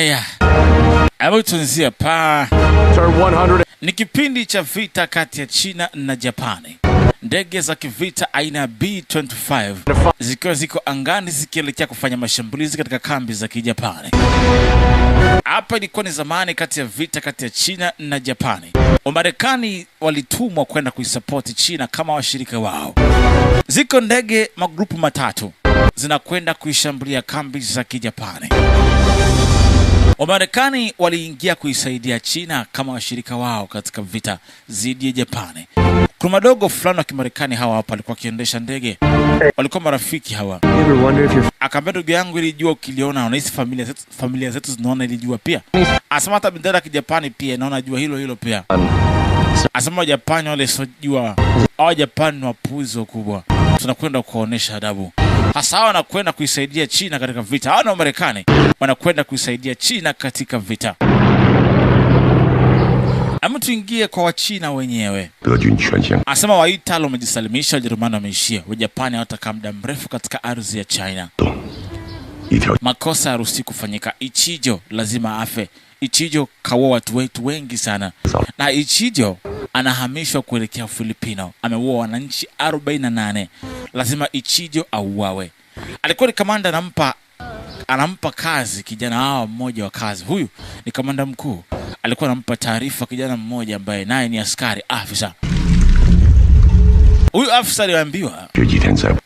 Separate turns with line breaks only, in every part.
Haya, hebu tuanzie pa. Ni kipindi cha vita kati ya China na Japani. Ndege za kivita aina ya B-25 zikiwa ziko angani zikielekea kufanya mashambulizi katika kambi za Kijapani. Hapa ilikuwa ni zamani kati ya vita kati ya China na Japani. Wamarekani walitumwa kwenda kuisapoti China kama washirika wao. Ziko ndege magrupu matatu zinakwenda kuishambulia kambi za Kijapani. Wamarekani waliingia kuisaidia China kama washirika wao katika vita dhidi ya Japani. Kuna madogo fulani wa Kimarekani hawa hapa walikuwa kiendesha ndege. Walikuwa marafiki hawa. Akaambia ndugu yangu, ilijua ukiliona unahisi familia zetu zinaona, ilijua pia. Asema hata bendera ya Kijapani pia naona jua hilo pia. Asema Japani wale sojua. Hao Japani ni wapuzi wakubwa. Tunakwenda kuonesha adabu. Hasa wanakwenda kuisaidia China katika vita. Hao na Marekani wanakwenda kuisaidia China katika vita. Ama tuingie kwa Wachina wenyewe. Asema Waitalo wamejisalimisha, Wajerumani wameishia. Wajapani hawatakaa muda mrefu katika ardhi ya China. Makosa haruhusiwi kufanyika. Ichijo lazima afe. Ichijo kaua watu wetu wengi sana. Na Ichijo anahamishwa kuelekea Filipino. Ameua wananchi 48. Lazima Ichijo auawe. Alikuwa ni kamanda, anampa kazi kijana hawa mmoja wa kazi. Huyu ni kamanda mkuu. Alikuwa anampa taarifa kijana mmoja ambaye naye ni askari afisa. Huyu afisa aliambiwa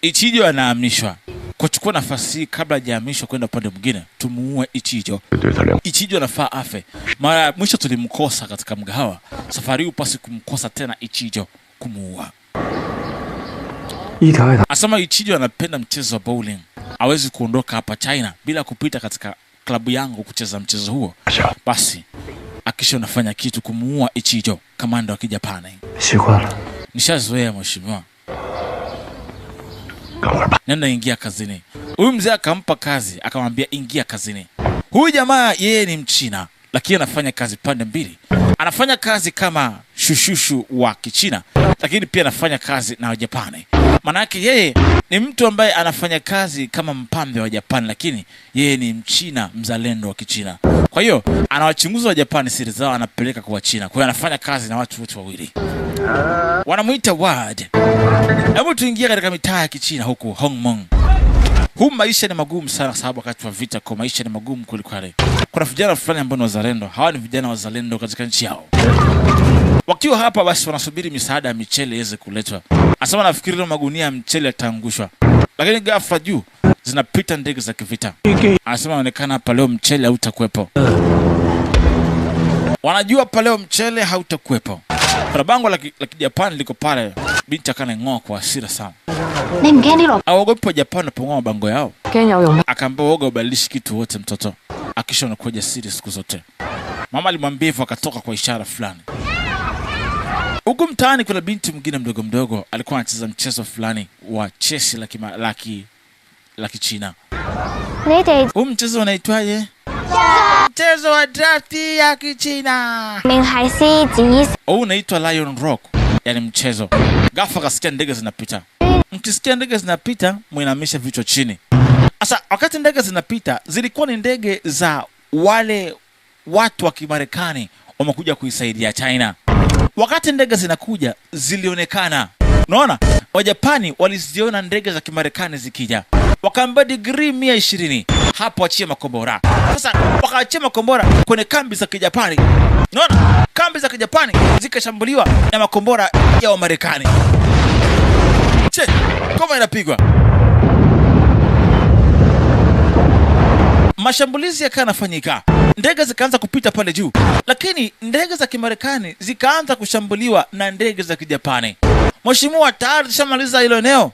Ichijo anahamishwa. Kuchukua nafasi kabla hajahamishwa kwenda upande mwingine, tumuue Ichijo. Ichijo anafaa afe. Mara mwisho tulimkosa katika mgahawa. Safari hii upasi kumkosa tena Ichijo, kumuua. Asema Ichijo anapenda mchezo wa bowling. Hawezi kuondoka hapa China bila kupita katika klabu yangu kucheza mchezo huo. Basi akisha unafanya kitu kumuua Ichijo, kamanda wa Kijapani. Nishazoea mheshimiwa. Nenda ingia kazini. Huyu mzee akampa kazi, akamwambia ingia kazini. Huyu jamaa yeye ni Mchina, lakini anafanya kazi pande mbili. Anafanya kazi kama shushushu wa Kichina, lakini pia anafanya kazi na Wajapani. Maana yake yeye ni mtu ambaye anafanya kazi kama mpambe wa Japani, lakini yeye ni Mchina mzalendo wa Kichina. Kwa hiyo anawachunguza wa Japani siri zao, anapeleka kwa China. Kwa hiyo anafanya kazi na watu wote wawili. Wanamuita Ward. Hebu tuingie katika mitaa ya Kichina huku Hongmong. Huu maisha ni magumu sana sababu wakati wa vita kwa maisha ni magumu kulikale. Kuna vijana fulani ambao ni wazalendo. Hawa ni vijana wazalendo katika nchi yao. Wakiwa hapa basi wanasubiri misaada ya michele iweze kuletwa. Asema nafikiri magunia ya mchele yataangushwa. Lakini ghafla juu zinapita ndege za kivita. Anasema inaonekana hapa leo mchele hautakuwepo. Wanajua hapa leo mchele hautakuwepo. Kuna bango la Kijapani liko pale. Binti akana kwa hasira sana. Hawaogopi wa Japani wanapong'oa mabango yao. Akaambia woga ubadilishi kitu wote mtoto. Akisha unakuwa jasiri siku zote. Mama alimwambia hivyo, akatoka kwa ishara fulani. Huko mtaani kuna binti mwingine mdogo alikuwa anacheza mchezo fulani wa chesi la Kichina. Huu mchezo unaitwaje? Mchezo wa drafti ya Kichina. Huu unaitwa Lion Rock, yani mchezo. Ghafla kasikia ndege zinapita. Mkisikia ndege zinapita, muinamisha vichwa chini. Sasa wakati ndege zinapita, zilikuwa ni ndege za wale watu wa Kimarekani wamekuja kuisaidia China. Wakati ndege zinakuja, zilionekana. Unaona? Wajapani waliziona ndege za Kimarekani zikija. Wakaambia degree 120. Hapo achie makombora. Sasa wakaachia makombora kwenye kambi za Kijapani. Unaona? Kambi za Kijapani zikashambuliwa na makombora ya Wamarekani. Kama inapigwa. Mashambulizi yakaanafanyika. Ndege zikaanza kupita pale juu. Lakini ndege za Kimarekani zikaanza kushambuliwa na ndege za Kijapani. Mheshimiwa tayari tushamaliza hilo eneo.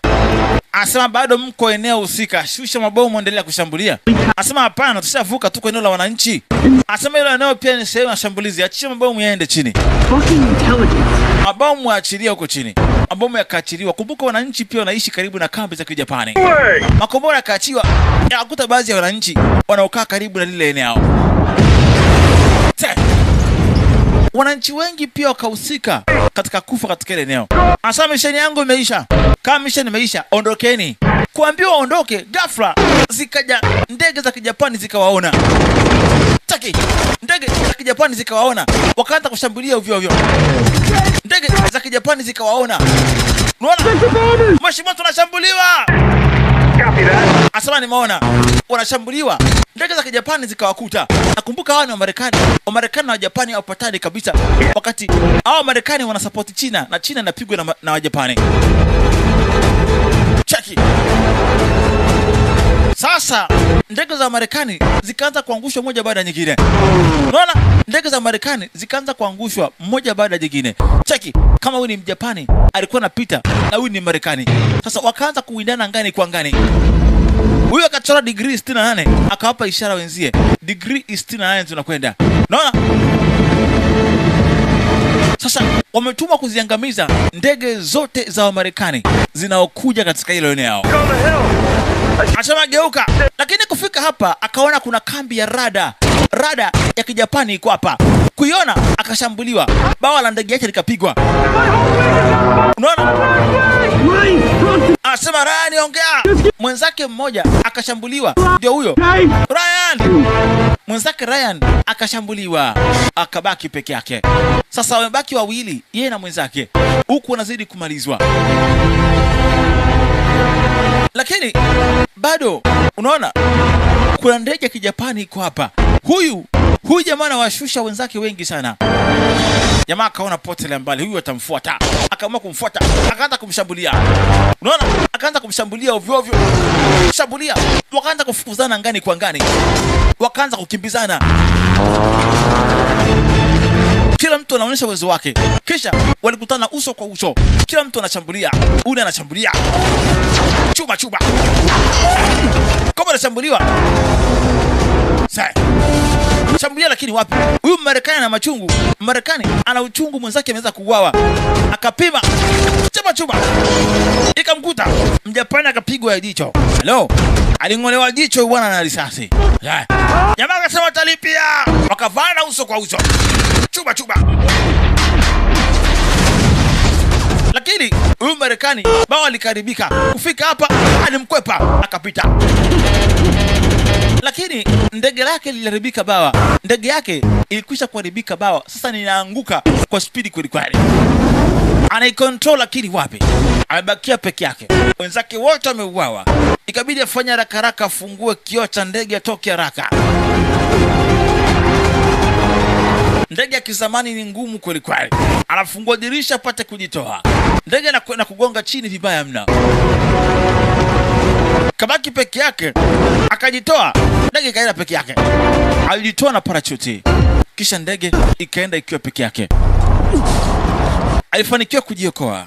Asema bado mko eneo husika, shusha mabomu endelea kushambulia. Asema hapana, tushavuka tuko eneo la wananchi. Asema hilo eneo pia ni sehemu ya shambulizi, achia mabomu yaende chini. Mabomu yaachilia huko chini. Mabomu yakaachiliwa. Kumbuka wananchi pia wanaishi karibu na kambi za Kijapani. Makombora yakaachiwa, yakuta baadhi ya wananchi wanaokaa karibu na lile eneo. Wananchi wengi pia wakahusika katika kufa katika ile eneo. Asema misheni yangu imeisha. Kama misheni imeisha, ondokeni. Kuambiwa ondoke, ghafla zikaja ndege za Kijapani zikawaona. Cheki, ndege za Kijapani zikawaona, wakaanza kushambulia ovyo ovyo. Ndege za Kijapani zikawaona. Unaona? Mheshimiwa, tunashambuliwa. Asema nimeona wanashambuliwa. Ndege za Kijapani zikawakuta. Nakumbuka hao ni Wamarekani. Wamarekani na Wajapani hawapatani kabisa. Wakati hao Wamarekani wanasupport China na China inapigwa na Wajapani. Cheki. Sasa ndege za Marekani zikaanza kuangushwa moja baada ya nyingine. Unaona? Ndege za Marekani zikaanza kuangushwa moja baada ya nyingine. Cheki, kama huyu ni Mjapani alikuwa anapita na huyu ni Marekani. Sasa wakaanza kuwindana ngani kwa ngani. Huyu akachora degree 68 akawapa ishara wenzie. Degree 68 tunakwenda. Unaona? Sasa wametumwa kuziangamiza ndege zote za Marekani zinaokuja katika hilo eneo. Asema geuka. Lakini kufika hapa akaona kuna kambi ya rada ya Kijapani iko hapa. Kuiona akashambuliwa. Bawa la ndege yake likapigwa. Unaona? Asema Ryan, ongea. Mwenzake mmoja akashambuliwa. Ndio huyo Ryan. Mwenzake Ryan akashambuliwa, akabaki peke yake. Sasa wamebaki wawili, yeye na mwenzake. Huku wanazidi kumalizwa. Lakini bado unaona kuna ndege ya Kijapani iko hapa. Huyu jamaa anawashusha wenzake wengi sana. Jamaa akaona potele mbali, huyu atamfuata. Akaamua kumfuata, akaanza kumshambulia. Unaona? Akaanza kumshambulia ovyo ovyo. Shambulia. Wakaanza kufukuzana ngani kwa ngani. Wakaanza kukimbizana. Kila mtu anaonyesha uwezo wake. Kisha walikutana uso kwa uso. Kila mtu anashambulia. Ule anashambulia. Chuba. Kama anashambuliwa. Sasa. Shambulia lakini wapi? Huyu Marekani ana machungu. Marekani ana uchungu, mwenzake ameweza kuuawa. Akapima. Chuba. Ikamkuta. Mjapani akapigwa jicho. Hello. Alingolewa jicho bwana na risasi. Jamaa akasema talipia. Wakavana uso kwa uso. Chuba. Lakini huyu Marekani bawa likaribika. Kufika hapa alimkwepa akapita. Lakini ndege lake liliharibika bawa. Ndege yake ilikwisha kuharibika bawa. Sasa ninaanguka kwa spidi kweli kweli. Anaikontrol lakini wapi? Amebakia peke yake. Wenzake wote wameuawa. Ikabidi afanye haraka afungue kioo cha ndege atoke haraka. Ndege ya kizamani ni ngumu kweli kweli. Anafungua dirisha apate kujitoa. Ndege anakwenda kugonga chini vibaya mno. Kabaki peke yake. Akajitoa. Ndege ikaenda peke yake. Alijitoa na parachute. Kisha ndege ikaenda ikiwa peke yake. Alifanikiwa kujiokoa.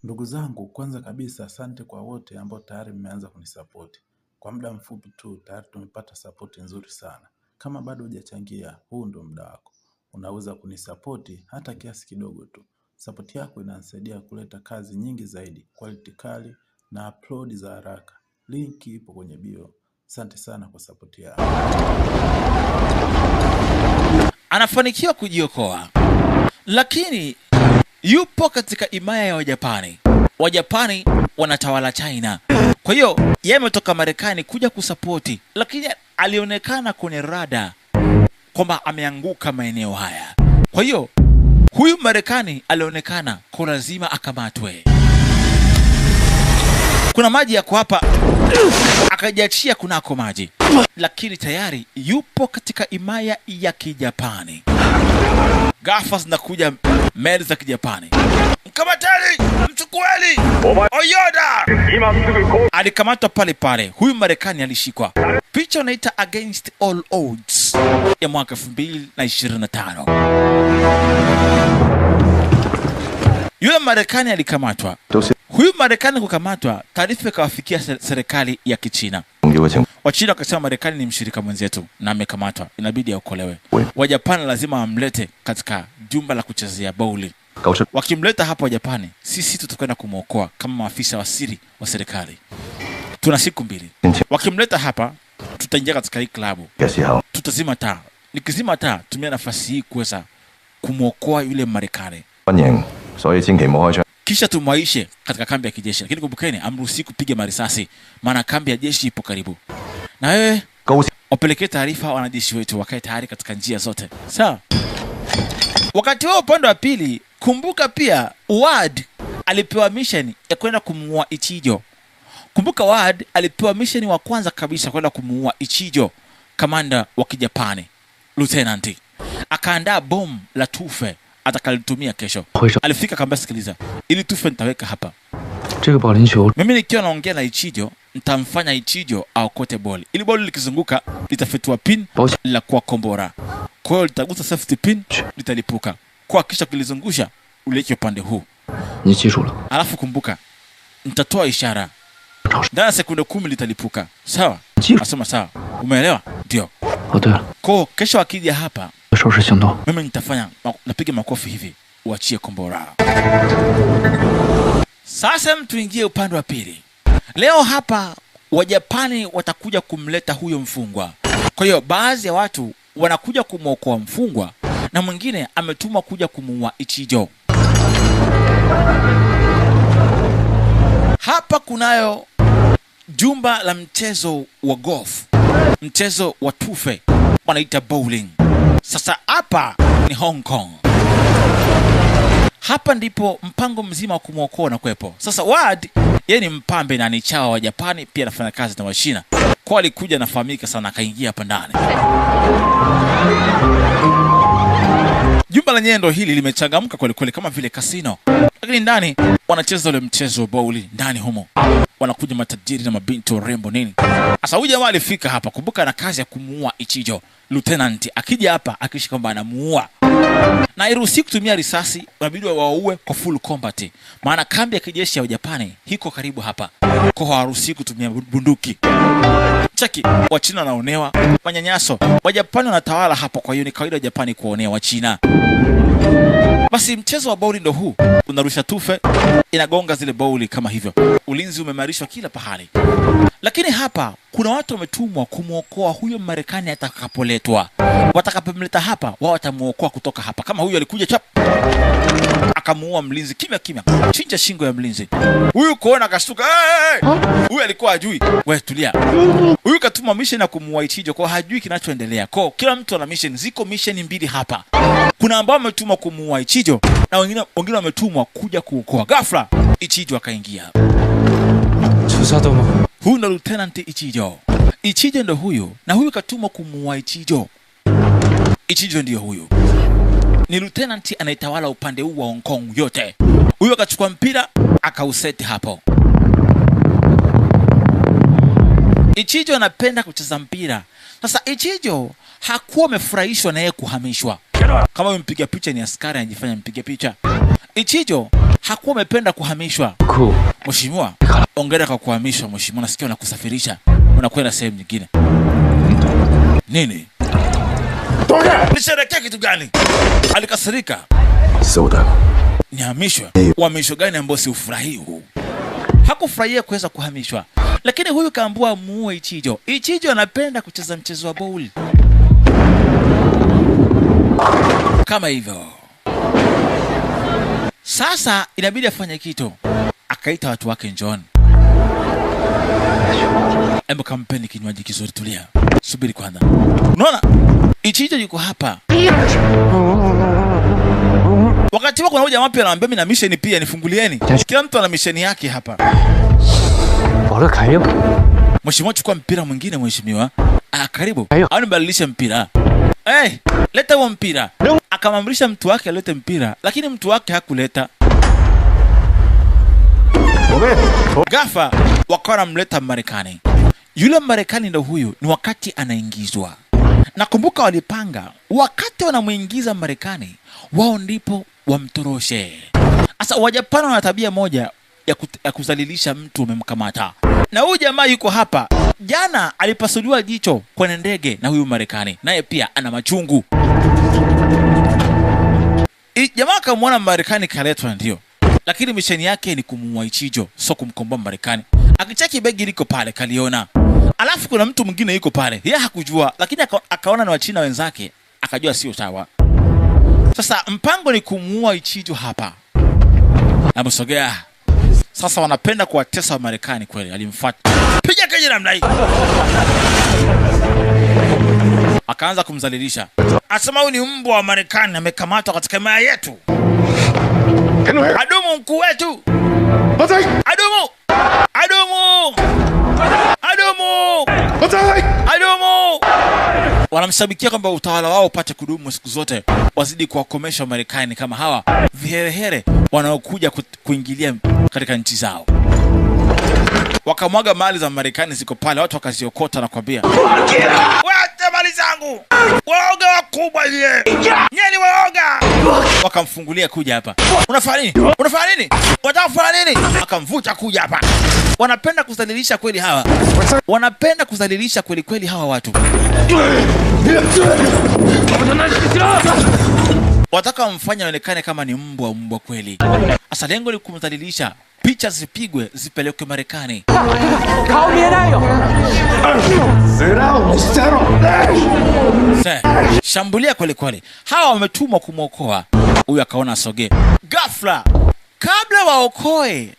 Ndugu zangu, kwanza kabisa asante kwa wote ambao tayari mmeanza kunisupport. Kwa muda mfupi tu tayari tumepata support nzuri sana. Kama bado hujachangia, huu ndio muda wako. Unaweza kunisupport hata kiasi kidogo tu. Support yako inanisaidia kuleta kazi nyingi zaidi, quality kali na upload za haraka. Link ipo kwenye bio. Asante sana kwa support yako.
Anafanikiwa kujiokoa. Lakini yupo katika himaya ya Wajapani. Wajapani wanatawala China. Kwa hiyo yeye ametoka Marekani kuja kusapoti, lakini alionekana kwenye rada kwamba ameanguka maeneo haya. Kwa hiyo huyu Marekani alionekana kwa lazima akamatwe. Kuna maji yako hapa, akajiachia kunako maji, lakini tayari yupo katika himaya ya Kijapani. Ghafla zinakuja meli za Kijapani. Mkamateni, mchukueni. Oyoda alikamatwa pale. Huyu Marekani alishikwa. Picha unaita Against All Odds ya mwaka 2025. Yule Marekani alikamatwa. Huyu Marekani kukamatwa, taarifa ikawafikia serikali ya Kichina. Wachina wakasema Marekani ni mshirika mwenzetu na amekamatwa, inabidi aokolewe. Wajapani lazima wamlete katika jumba la kuchezea bowling. Wakimleta hapo Wajapani, sisi tutakwenda kumuokoa kama maafisa wa siri wa serikali. Tuna siku 2. Wakimleta hapa, tutaingia katika hii klabu. Tutazima taa. Nikizima taa, tumia nafasi hii kuweza kumuokoa yule Marekani. Kisha tumwaishe katika kambi ya kijeshi. Lakini kumbukeni, amruhusi kupiga marisasi, maana kambi ya jeshi ipo karibu. Na wewe wapelekee taarifa wanajeshi wetu wakae tayari katika njia zote. Sawa. Wakati wao upande wa pili, kumbuka pia Ward alipewa mission ya kwenda kumuua Ichijo. Kumbuka Ward alipewa mission wa kwanza kabisa kwenda kumuua Ichijo, kamanda wa Kijapani, Lieutenant. Akaandaa bomu la tufe atakalitumia kesho. Alifika kamba, sikiliza, ili tufe nitaweka hapa. Mimi nikiwa naongea na Ichijo, nitamfanya Ichijo aokote boli. Ili boli likizunguka litafetua pin la kwa kombora. Kwa hiyo litagusa safety pin, litalipuka. Kwa kisha kilizungusha uleke upande huu. Alafu kumbuka, nitatoa ishara. Ndani ya sekunde 10 litalipuka. Sawa? Nasema sawa. Umeelewa? Ndio. Kwa kesho akija hapa, mimi nitafanya napiga makofi hivi, uachie kombora. Sasa mtu ingie upande wa pili. Leo hapa Wajapani watakuja kumleta huyo mfungwa. Kwa hiyo baadhi ya watu wanakuja kumwokoa mfungwa na mwingine ametumwa kuja kumuua Ichijo. Hapa kunayo jumba la mchezo wa golf, mchezo wa tufe, wanaita bowling. Sasa hapa ni Hong Kong. Hapa ndipo mpango mzima wa kumwokoa na kwepo. Sasa Ward, yeye ni mpambe na ni chawa wa Japani, pia anafanya kazi na Wachina. Kwa alikuja nafahamika sana, akaingia hapa ndani. Jumba la nyendo hili limechangamka kweli kweli kama vile kasino. Lakini ndani wanacheza ule mchezo wa bowling ndani humo. Wanakuja matajiri na mabinti warembo nini. Sasa huyu jamaa alifika hapa, kumbuka na kazi ya kumuua Ichijo. Lieutenant akija hapa akishi kwamba anamuua. Na iruhusi kutumia risasi, wanabidi waue kwa full combat. Maana kambi ya kijeshi ya Japani hiko karibu hapa. Kwa hawaruhusi kutumia bunduki. Cheki, Wachina wanaonewa, manyanyaso. Wajapani wanatawala hapa, kwa hiyo ni kawaida Japani kuonea Wachina. Basi mchezo wa bowling ndo huu. Unarusha tufe, inagonga zile bowling kama hivyo. Ulinzi umeimarishwa kila pahali. Lakini hapa kuna watu wametumwa kumuokoa huyo Marekani atakapoletwa. Watakapomleta hapa, wao watamuokoa kutoka hapa. Kama huyu alikuja chap, akamuua mlinzi kimya kimya, chinja shingo ya mlinzi. Huyu kuona akashtuka, huyu alikuwa hajui. Wewe tulia. Huyu katuma mission ya kumuua Ichijo, kwa hajui kinachoendelea. Kwa kila mtu ana mission, ziko mission mbili hapa. Kuna ambao wametumwa kumuua Ichijo na wengine wametumwa kuja kuokoa. Ghafla Ichijo akaingia. Huyu ndo Lieutenant Ichijo. Ichijo ndo huyu, na huyu katumwa kumuua Ichijo. Ichijo ndio huyu. Ni Lieutenant anayetawala upande huu wa Hong Kong yote. Huyu akachukua mpira akauseti hapo. Ichijo anapenda kucheza mpira. Sasa Ichijo hakuwa amefurahishwa na yeye kuhamishwa. Kama yule mpiga picha ni askari anajifanya mpiga picha. Ichijo hakuwa amependa kuhamishwa. Mheshimiwa, ongera kwa kuhamishwa mheshimiwa, nasikia unakusafirisha. Unakwenda sehemu nyingine. Nini? Nisherekea kitu gani? Alikasirika. Nihamishwa. Uhamisho gani ambao si ufurahii huu? Hakufurahia kuweza kuhamishwa. Lakini huyu kaambua muue Ichijo. Ichijo anapenda kucheza mchezo wa bowling. Kama hivyo. Sasa inabidi afanye kitu. Akaita watu wake John. Embo kampeni kinywaji kizuri, tulia. Subiri kwanza. Unaona? Ichijo yuko hapa. Wakati wako unakuja mapya anaambia mimi na mission pia nifungulieni. Kila mtu ana mission yake hapa. Mheshimiwa, chukua mpira mwingine mheshimiwa. Karibu. Au nibadilishe mpira. Leta huo mpira. Akamamrisha mtu wake alete mpira, lakini mtu wake hakuleta. Gafa wakawa mleta Marekani. Yule Marekani ndo huyu, ni wakati anaingizwa. Nakumbuka walipanga wakati wanamuingiza Marekani, wao ndipo wamtoroshe. Sasa Wajapani wana tabia moja ya kuzalilisha mtu umemkamata. Na huyu jamaa yuko hapa. Jana alipasuliwa jicho kwenye ndege na huyu Marekani. Naye pia ana machungu. Jamaa akamwona Marekani kaletwa ndio. Lakini misheni yake ni kumuua Ichijo, sio kumkomboa Marekani. Akicheki begi liko pale kaliona. Alafu kuna mtu mwingine yuko pale. Yeye hakujua, lakini akaona na Wachina wenzake, akajua sio sawa. Sasa mpango ni kumuua Ichijo hapa. Amesogea. Sasa wanapenda kuwatesa wa Marekani kweli. Alimfuata. Piga kaje namna hii. Akaanza kumdhalilisha. Asema huyu ni mbwa wa Marekani amekamatwa katika maya yetu. Adumu mkuu wetu. Adumu. Adumu. Adumu. Adumu. Wanamshabikia kwamba utawala wao upate kudumu siku zote. Wazidi kuwakomesha Marekani kama hawa viherehere wanaokuja kuingilia katika nchi zao. Wakamwaga mali za Marekani ziko pale, watu wakaziokota na kwambia, "Wacha mali zangu. Waoga wakubwa yeye. Nyani waoga." Wakamfungulia kuja hapa. Unafanya nini? Unafanya nini? Unataka kufanya nini? Akamvuta kuja hapa. Wanapenda kudhalilisha kweli hawa. Wanapenda kudhalilisha kweli kweli hawa watu. Wataka mfanya onekane kama ni mbwa kweli. Asa lengo ni kumdhalilisha. Picha zipigwe zipelekwe Marekani. Shambulia kweli kweli. Hawa wametumwa kumwokoa. Huyu akaona soge. Ghafla kabla waokoe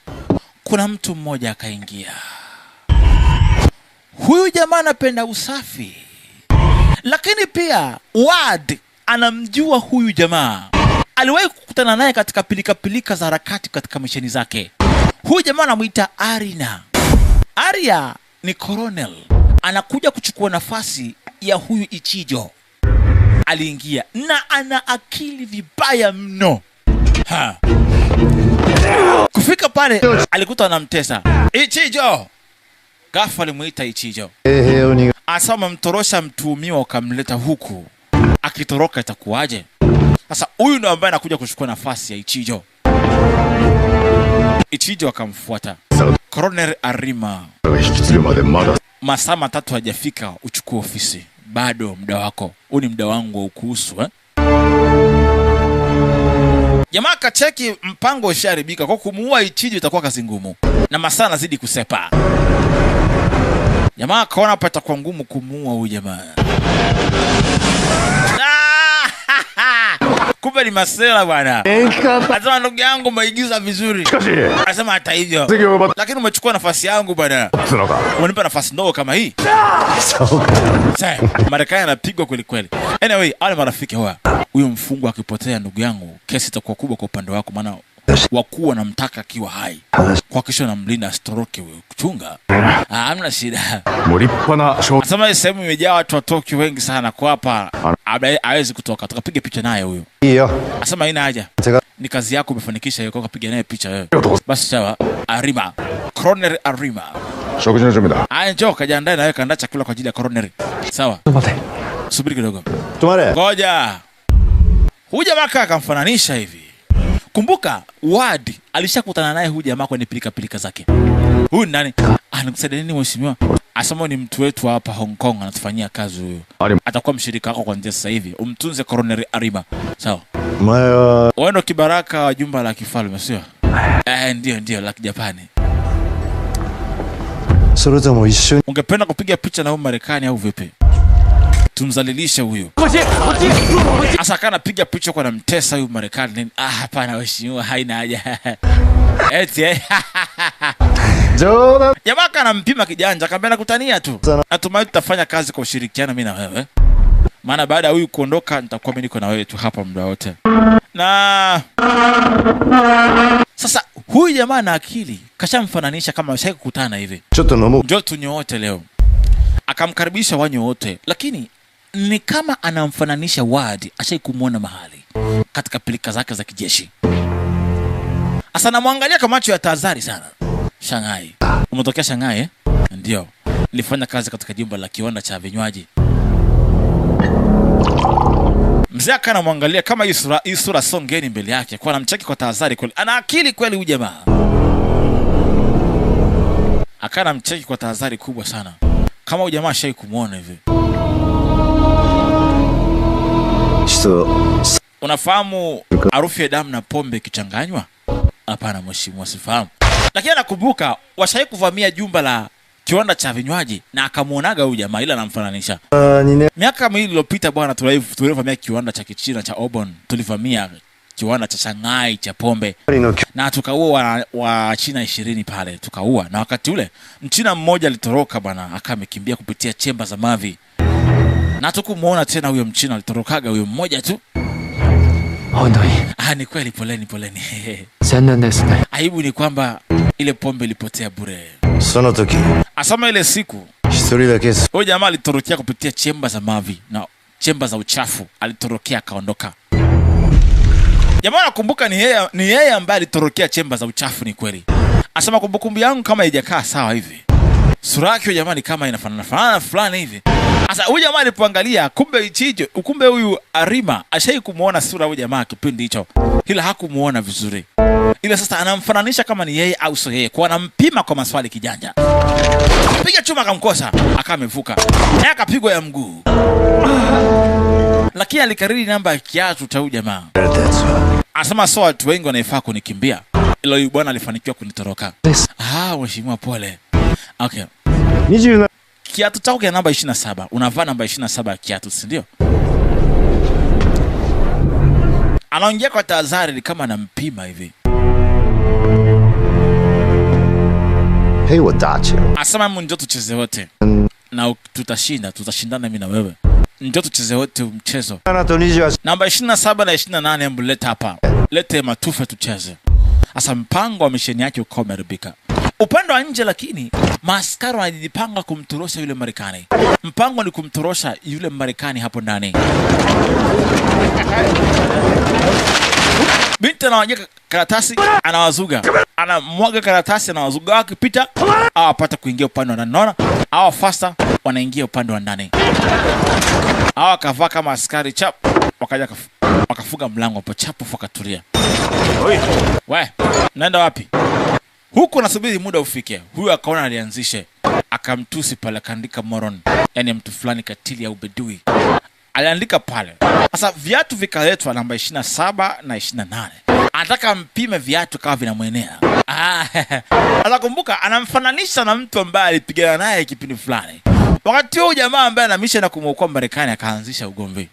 kuna mtu mmoja akaingia. Huyu jamaa anapenda usafi. Lakini pia Ward anamjua huyu jamaa. Aliwahi kukutana naye katika pilika za harakati katika misheni zake. Huyu jamaa anamuita Arina. Aria ni colonel. Anakuja kuchukua nafasi ya huyu Ichijo. Aliingia na ana akili vibaya mno. Kufika pale alikuta anamtesa. Ichijo. Ghafla alimuita Ichijo. Asama mtorosha mtuhumiwa ukamleta huku. Akitoroka itakuwaje? Sasa huyu ndo ambaye anakuja kuchukua nafasi ya Ichijo. Ichijo akamfuata. Colonel Arima. Masaa 3 hajafika uchukue ofisi. Bado muda wako. Huu ni muda wangu ukuhusu, Jamaa kacheki mpango usharibika. Kwa kumuua Ichijo itakuwa kazi ngumu. Na masaa nazidi kusepa. Jamaa akaona hapa itakuwa ngumu kumuua huyu jamaa. Kumbe ni masela bwana. Asema ndugu yangu umeigiza vizuri. Asema hata hivyo. Lakini umechukua nafasi yangu bwana. Unanipa nafasi ndogo kama hii. Sasa Marekani anapigwa kweli kweli. Anyway, wale marafiki hawa. Huyo mfungwa akipotea ndugu yangu, kesi itakuwa kubwa kwa upande wako maana wakuu wanamtaka akiwa hai. Kwa kisha namlinda asitoroke wewe kuchunga. Hamna shida. Asema sehemu imejaa watu wa Tokyo wengi sana kwa hapa. Hawezi kutoka. Tukapiga picha naye huyo. Asema haina haja. Ni kazi yako umefanikisha hiyo, kupiga naye picha wewe. Basi sawa. Arima. Colonel Arima. Njoo kajiandae na wewe kaandaa chakula kwa ajili ya Colonel. Sawa. Subiri kidogo. Ngoja. Huyu jamaa akamfananisha hivi. Kumbuka Ward alishakutana naye huyu jamaa kwenye pilika zake. Huyu nani? Anakusaidia nini mheshimiwa? Asema ni mtu wetu hapa Hong Kong anatufanyia kazi huyo. Atakuwa mshirika wako kuanzia sasa hivi. Umtunze Colonel Arima. Sawa. Wewe ndo kibaraka wa jumba la kifalme sio? Ndio la Kijapani. Ungependa kupiga picha na huyu Marekani au vipi? Tumzalilisha huyo. Asa kana piga picha kwa namtesa huyu Marekani. Hapana mheshimiwa, haina haja. Jamaa kana mpima kijanja, akamwambia nakutania tu. Natumai tutafanya kazi kwa ushirikiano mimi na wewe. Maana baada ya huyu kuondoka nitakuwa mimi niko na wewe tu hapa muda wote. Na sasa huyu jamaa na akili kashamfananisha kama washaka kukutana hivi. Njoo tunyoote leo. Akamkaribisha wanyo wote, lakini ni kama anamfananisha Ward ashai kumuona mahali katika pilika zake za kijeshi. Asa namwangalia kwa macho ya tahadhari sana. Shanghai. Umetokea Shanghai Ndio. Nilifanya kazi katika jumba la kiwanda cha vinywaji. Mzee akana muangalia kama hii sura songeni mbele yake, kwa anamcheki kwa tahadhari kweli. Ana akili kweli huyu jamaa. Akana mcheki kwa tahadhari kubwa sana. Kama huyu jamaa shai kumuona hivi. Unafahamu harufu ya damu na pombe kichanganywa? Hapana mheshimiwa, sifahamu. Lakini anakumbuka washai kuvamia jumba la kiwanda cha vinywaji na akamuonaga huyu jamaa, ila anamfananisha. Miaka miwili iliyopita bwana tulivamia kiwanda cha Kichina cha Obon, tulivamia kiwanda cha Shanghai cha pombe na tukaua wa China 20 pale, tukaua. Na wakati ule Mchina mmoja alitoroka bwana, akamekimbia kupitia chemba za mavi. Na tukumuona tena huyo Mchina, alitorokaga huyo mmoja tu. Ni kweli, poleni. Aibu ni kwamba ile pombe ilipotea bure. Asama ile siku huyo jamaa alitorokea kupitia chemba za mavi na chemba za uchafu, alitorokea akaondoka. Jamaa nakumbuka ni yeye ambaye alitorokea chemba za uchafu, ni kweli. Asema kumbukumbu yangu kama haijakaa sawa hivi. Sura yake jamaa ni kama inafanana fulani hivi. Sasa huyu jamaa alipoangalia, kumbe huyu Arima ashai kumuona sura huyu jamaa kipindi hicho, ila hakumuona vizuri. Ila sasa anamfananisha kama ni yeye au sio yeye, kwa anampima kwa maswali kijanja. Piga chuma akamkosa, akamevuka. Naye akapigwa ya mguu. Lakini alikariri namba ya kiatu cha huyu jamaa. Asema sawa, watu wengi wanaifaa kunikimbia, ila huyu bwana alifanikiwa kunitoroka. Mheshimiwa pole. Okay. Kiatu chako kina namba 27. Unavaa namba 27 ya kiatu, si ndio? Anaongea kwa tahadhari kama anampima hivi. Asema njoo tucheze wote. Na tutashindana mimi na wewe. Njoo tucheze wote mchezo. Namba 27 na 28 hebu leta hapa. Lete matufe tucheze. Asa mpango wa misheni yake uko umeharibika. Upande wa nje lakini maaskari wanajipanga kumtorosha yule Marekani. Mpango ni kumtorosha yule Marekani hapo ndani. Binti anawagia karatasi, anawazuga. Anamwaga karatasi, anawazuga, akipita hawapata kuingia upande wa ndani. Naona hawa fasta wanaingia upande wa ndani. Hawa kavaa kama askari chap, wakaja wakafunga mlango hapo chapu, wakatulia. Naenda wapi? Huku nasubiri muda ufike. Huyu akaona alianzishe, akamtusi pale, akaandika moron, yani mtu fulani katili au bedui. Aliandika pale. Sasa viatu vikaletwa namba 27 na 28. Anataka mpime viatu kama vinamwenea. Anakumbuka anamfananisha na mtu ambaye alipigana naye kipindi fulani. Wakati huo jamaa ambaye anamisha na kumuokoa Marekani akaanzisha ugomvi.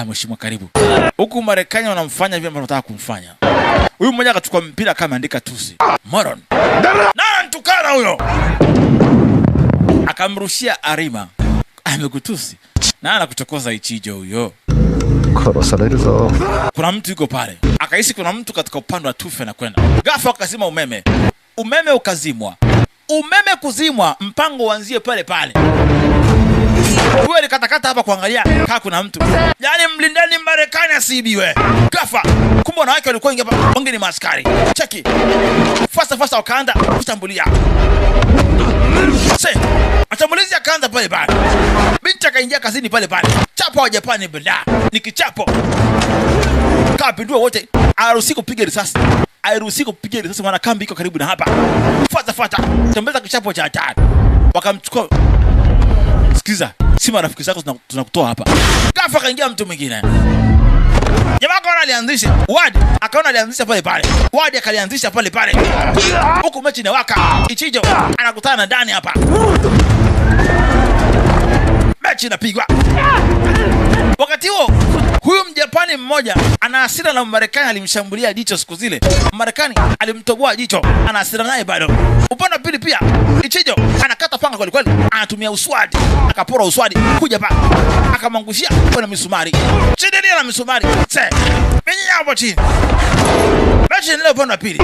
Mheshimiwa karibu. Huku Marekani wanamfanya vile wanataka kumfanya. Huyu mmoja akachukua mpira kama ameandika tusi. Moron. Ntukana huyo. Akamrushia Arima. Amekutusi. Na anakuchokoza Ichijo huyo. Kuna mtu yuko pale. Akahisi kuna mtu katika upande wa tufe na kwenda. Ghafla akazima umeme. Umeme ukazimwa. Umeme kuzimwa, mpango uanzie pale pale. Wewe nikatakata hapa kuangalia kama kuna mtu. Yaani mlindani Marekani asibiwe. Ghafla kumbe wanawake walikuwa ingia hapa, wange ni maaskari. Cheki. Fasta wakaanza kushambulia. Atambulizi akaanza pale pale. Binti akaingia kazini pale pale. Chapo wa Japani bela. Nikichapo. Kapindua wote. Haruhusi kupiga risasi. Maana kambi iko karibu na hapa. Fata. Tembeza kichapo cha hatari. Wakamchukua. Sikiza, si marafiki zako tunakutoa hapa. Ghafla kaingia mtu mwingine. Jamaa akaona alianzisha. Akaona alianzisha pale pale. Akalianzisha pale pale. Huku mechi inawaka. Ichijo anakutana ndani hapa. Mechi inapigwa. Wakati huo huyu Mjapani mmoja ana hasira na Marekani, alimshambulia jicho siku zile. Marekani alimtoboa jicho, ana hasira naye bado. Upande pili pia Ichijo anakata panga kweli kweli, anatumia uswadi, akapora uswadi kuja pa akamwangushia kwa misumari. Chini na misumari. Mimi hapo chini. Mechi ile upande pili.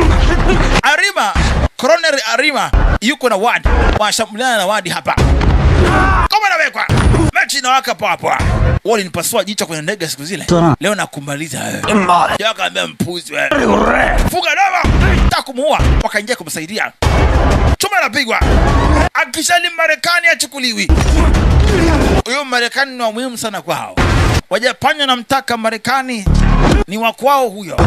Colonel Arima yuko na wadi. Washambuliana na wadi hapa. Kama nawekwa. Mechi inawaka hapo. Wali nipasua jicho kwenye ndege siku zile. Leo nakumaliza wewe. Akaambia mpuzi wewe. Funga dawa. Takumuua. Wakaingia kumsaidia. Chuma inapigwa. Akishani Marekani achukuliwi. Huyo Marekani ni wa muhimu sana kwao. Wajapanya na mtaka Marekani ni wa kwao huyo.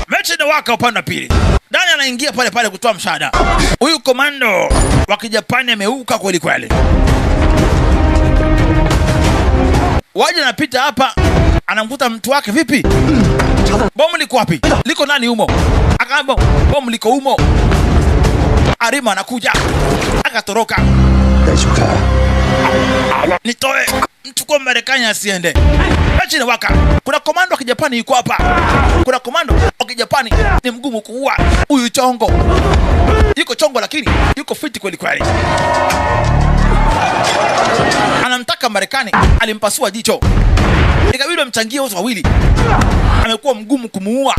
Mechi inawaka upande pili. Dani anaingia pale pale kutoa msaada. Huyu komando wa Kijapani ameuka kweli kweli. Waje anapita hapa, anamkuta mtu wake, vipi? Bomu liko wapi? Liko nani humo? Akaamba bomu liko humo. Arima anakuja. Akatoroka. Nitoe mtu kwa Marekani asiende. Mechi inawaka. Kuna komando wa Kijapani yuko hapa. Kuna komando wa Kijapani ni mgumu kuua. Huyu chongo. Yuko chongo lakini yuko fiti kweli kweli. Anamtaka mpaka Marekani alimpasua jicho. Ikabidi wamchangie wote wawili. Amekuwa mgumu kumuua.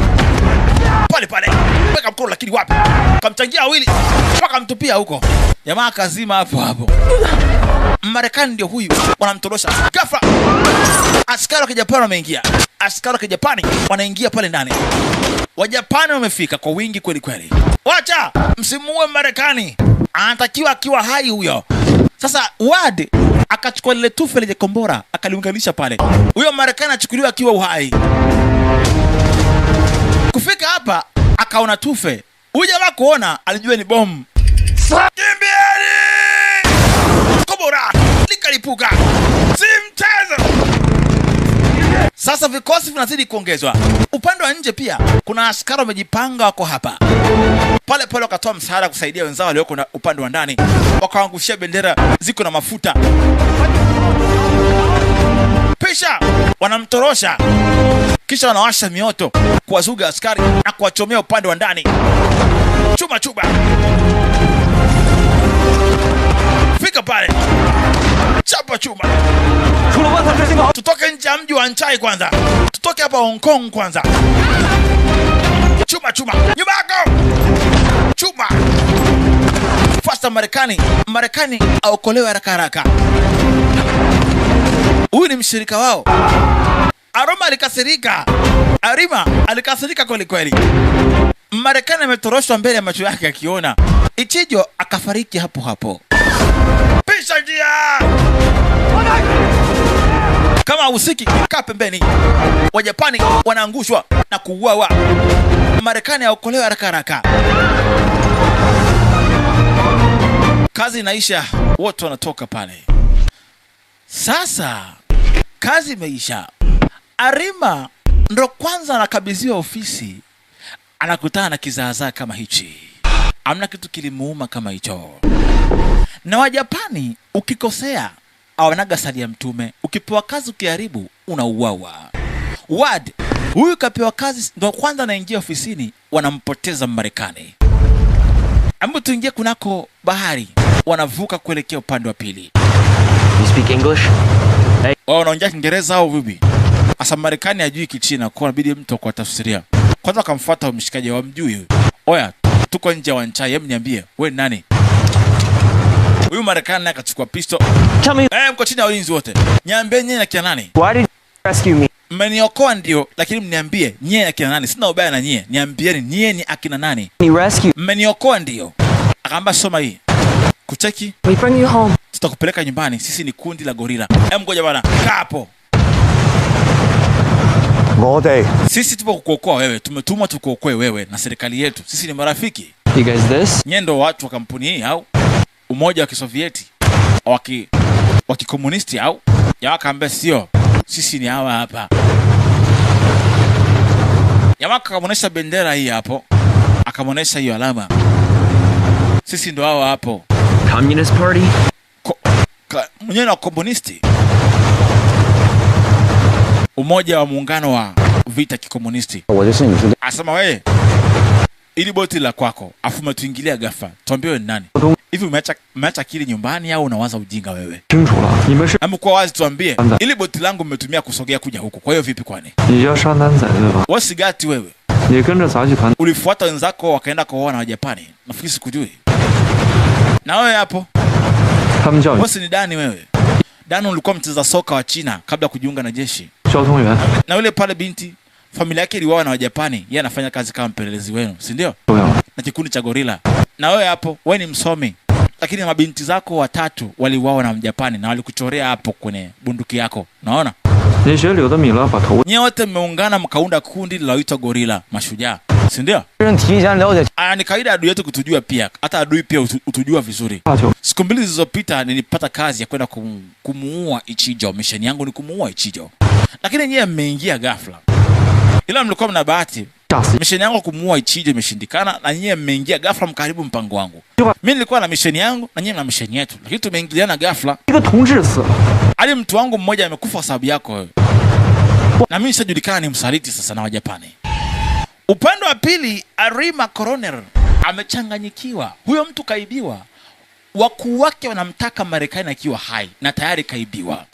Pale pale. Weka mkono lakini wapi? Kamchangia wawili mpaka mtupia huko. Jamaa kazima hapo hapo. Marekani ndio huyu wanamtorosha. Ghafla askari wa Kijapani wameingia. Askari wa Kijapani wanaingia pale ndani. Wajapani wamefika kwa wingi kweli kweli. Wacha msimuue Marekani. Anatakiwa akiwa hai huyo. Sasa Ward akachukua lile tufe lenye kombora akaliunganisha pale. Huyo Marekani achukuliwa akiwa uhai. Kufika hapa akaona tufe. Huyu jamaa kuona alijua ni bomu. Kimbieni! Kombora likalipuka. Si mchezo. Sasa vikosi vinazidi kuongezwa. Upande wa nje pia kuna askari wamejipanga wako hapa. Pale pale wakatoa msaada kusaidia wenzao walioko na upande wa ndani. Wakaangushia bendera ziko na mafuta. Pisha wanamtorosha. Kisha wanawasha mioto kuwazuga askari na kuwachomea upande wa ndani. Chuma chuma. Fika pale. Chapa chuma. Tutoke nje ya mji wa Anchai kwanza. Tutoke hapa Hong Kong kwanza. Chuma chuma. Nyuma yako. Chuma. Fasta Marekani. Marekani aokolewe haraka haraka. Huyu ni mshirika wao. Aroma alikasirika. Arima alikasirika kweli kweli. Marekani ametoroshwa mbele ya macho yake akiona. Ichijo akafariki hapo hapo. Pisha njia. Kama usiki kaa pembeni. Wajapani wanaangushwa na kuuawa. Marekani aokolewe haraka haraka. Kazi inaisha, wote wanatoka pale. Sasa kazi imeisha. Arima ndo kwanza anakabidhiwa ofisi. Anakutana na kizaazaa kama hichi. Hamna kitu kilimuuma kama hicho. Na Wajapani ukikosea awanaga sali ya mtume. Ukipewa kazi ukiharibu unauawa. Ward huyu kapewa kazi ndo kwanza anaingia ofisini, wanampoteza Marekani. Ambu tuingie kunako bahari, wanavuka kuelekea upande wa pili.
You speak English?
Hey. Wao wanaongea Kiingereza au vipi? Asa Marekani hajui Kichina, kwa inabidi mtu kwa tafsiria. Kwanza akamfuata mshikaji wa mjui. Oya, tuko nje wa Anchai, hebu niambie, wewe nani? Huyu Marekani akachukua pisto. Mko chini ya ulinzi wote. Niambie nyinyi na kina nani?
Why did you rescue me?
Mmeniokoa ndio, lakini mniambie nyinyi na kina nani? Sina ubaya na nyinyi. Niambieni nyinyi ni akina nani? Mmeniokoa ndio. Akaamba soma hii. Kucheki.
We bring you home.
Tutakupeleka nyumbani. Sisi ni kundi la gorila. Ngoja bwana. Kaa hapo. Sisi tupo kukuokoa wewe. Tumetumwa tukuokoe wewe na serikali yetu. Sisi ni marafiki.
You guys this?
Nyinyi ndio watu wa kampuni hii au Umoja wa Kisovieti wa kikomunisti au? Jamaa kaambia sio. Sisi ni hawa hapa. Jamaa akamuonesha bendera hii hapo. Akamuonesha hiyo alama. Sisi ndio hawa hapo.
Communist Party?
Mwenyewe na komunisti. Umoja wa muungano wa vita kikomunisti. Asema wewe, ili boti la kwako, afu umetuingilia ghafla. Tuambie wewe ni nani? Hivi umeacha kile nyumbani au unawaza ujinga wewe? Amu kwa wazi tuambie, ili boti langu umetumia kusogea kuja huku. Kwa hiyo vipi kwani? Wasigati wewe. Ulifuata wenzako wakaenda kuoa na Wajapani. Nafikiri sikujui. Na wewe hapo? Wasi ni Dani wewe. Dani ulikuwa mcheza soka wa China kabla kujiunga na jeshi. Na yule pale binti, familia yake iliuawa na Wajapani. Yeye anafanya kazi kama mpelelezi wenu, si ndio? Na kikundi cha gorila. Na wewe hapo, wewe ni msomi. Lakini mabinti zako watatu waliuawa na Mjapani na walikuchorea hapo kwenye bunduki yako. Unaona? Nyie wote mmeungana mkaunda kundi linaloitwa gorila, mashujaa. Si ndio? Ni kawaida adui yetu kutujua pia. Hata adui pia utujua vizuri. Siku mbili zilizopita nilipata kazi ya kwenda kumuua Ichijo. Misheni yangu ni kumuua Ichijo. Lakini nyie mmeingia ghafla. Ila mlikuwa mna bahati. Misheni yangu kumuua Ichijo imeshindikana na nyie mmeingia ghafla mkaribu mpango wangu. Mimi nilikuwa na misheni yangu na nyie na misheni yetu. Lakini tumeingiliana ghafla. Hadi mtu wangu mmoja amekufa sababu yako wewe. Na mimi nishajulikana ni msaliti sasa na Wajapani. Upande wa pili, Arima Coroner amechanganyikiwa. Huyo mtu kaibiwa. wakuu wake wanamtaka Marekani akiwa hai na tayari kaibiwa.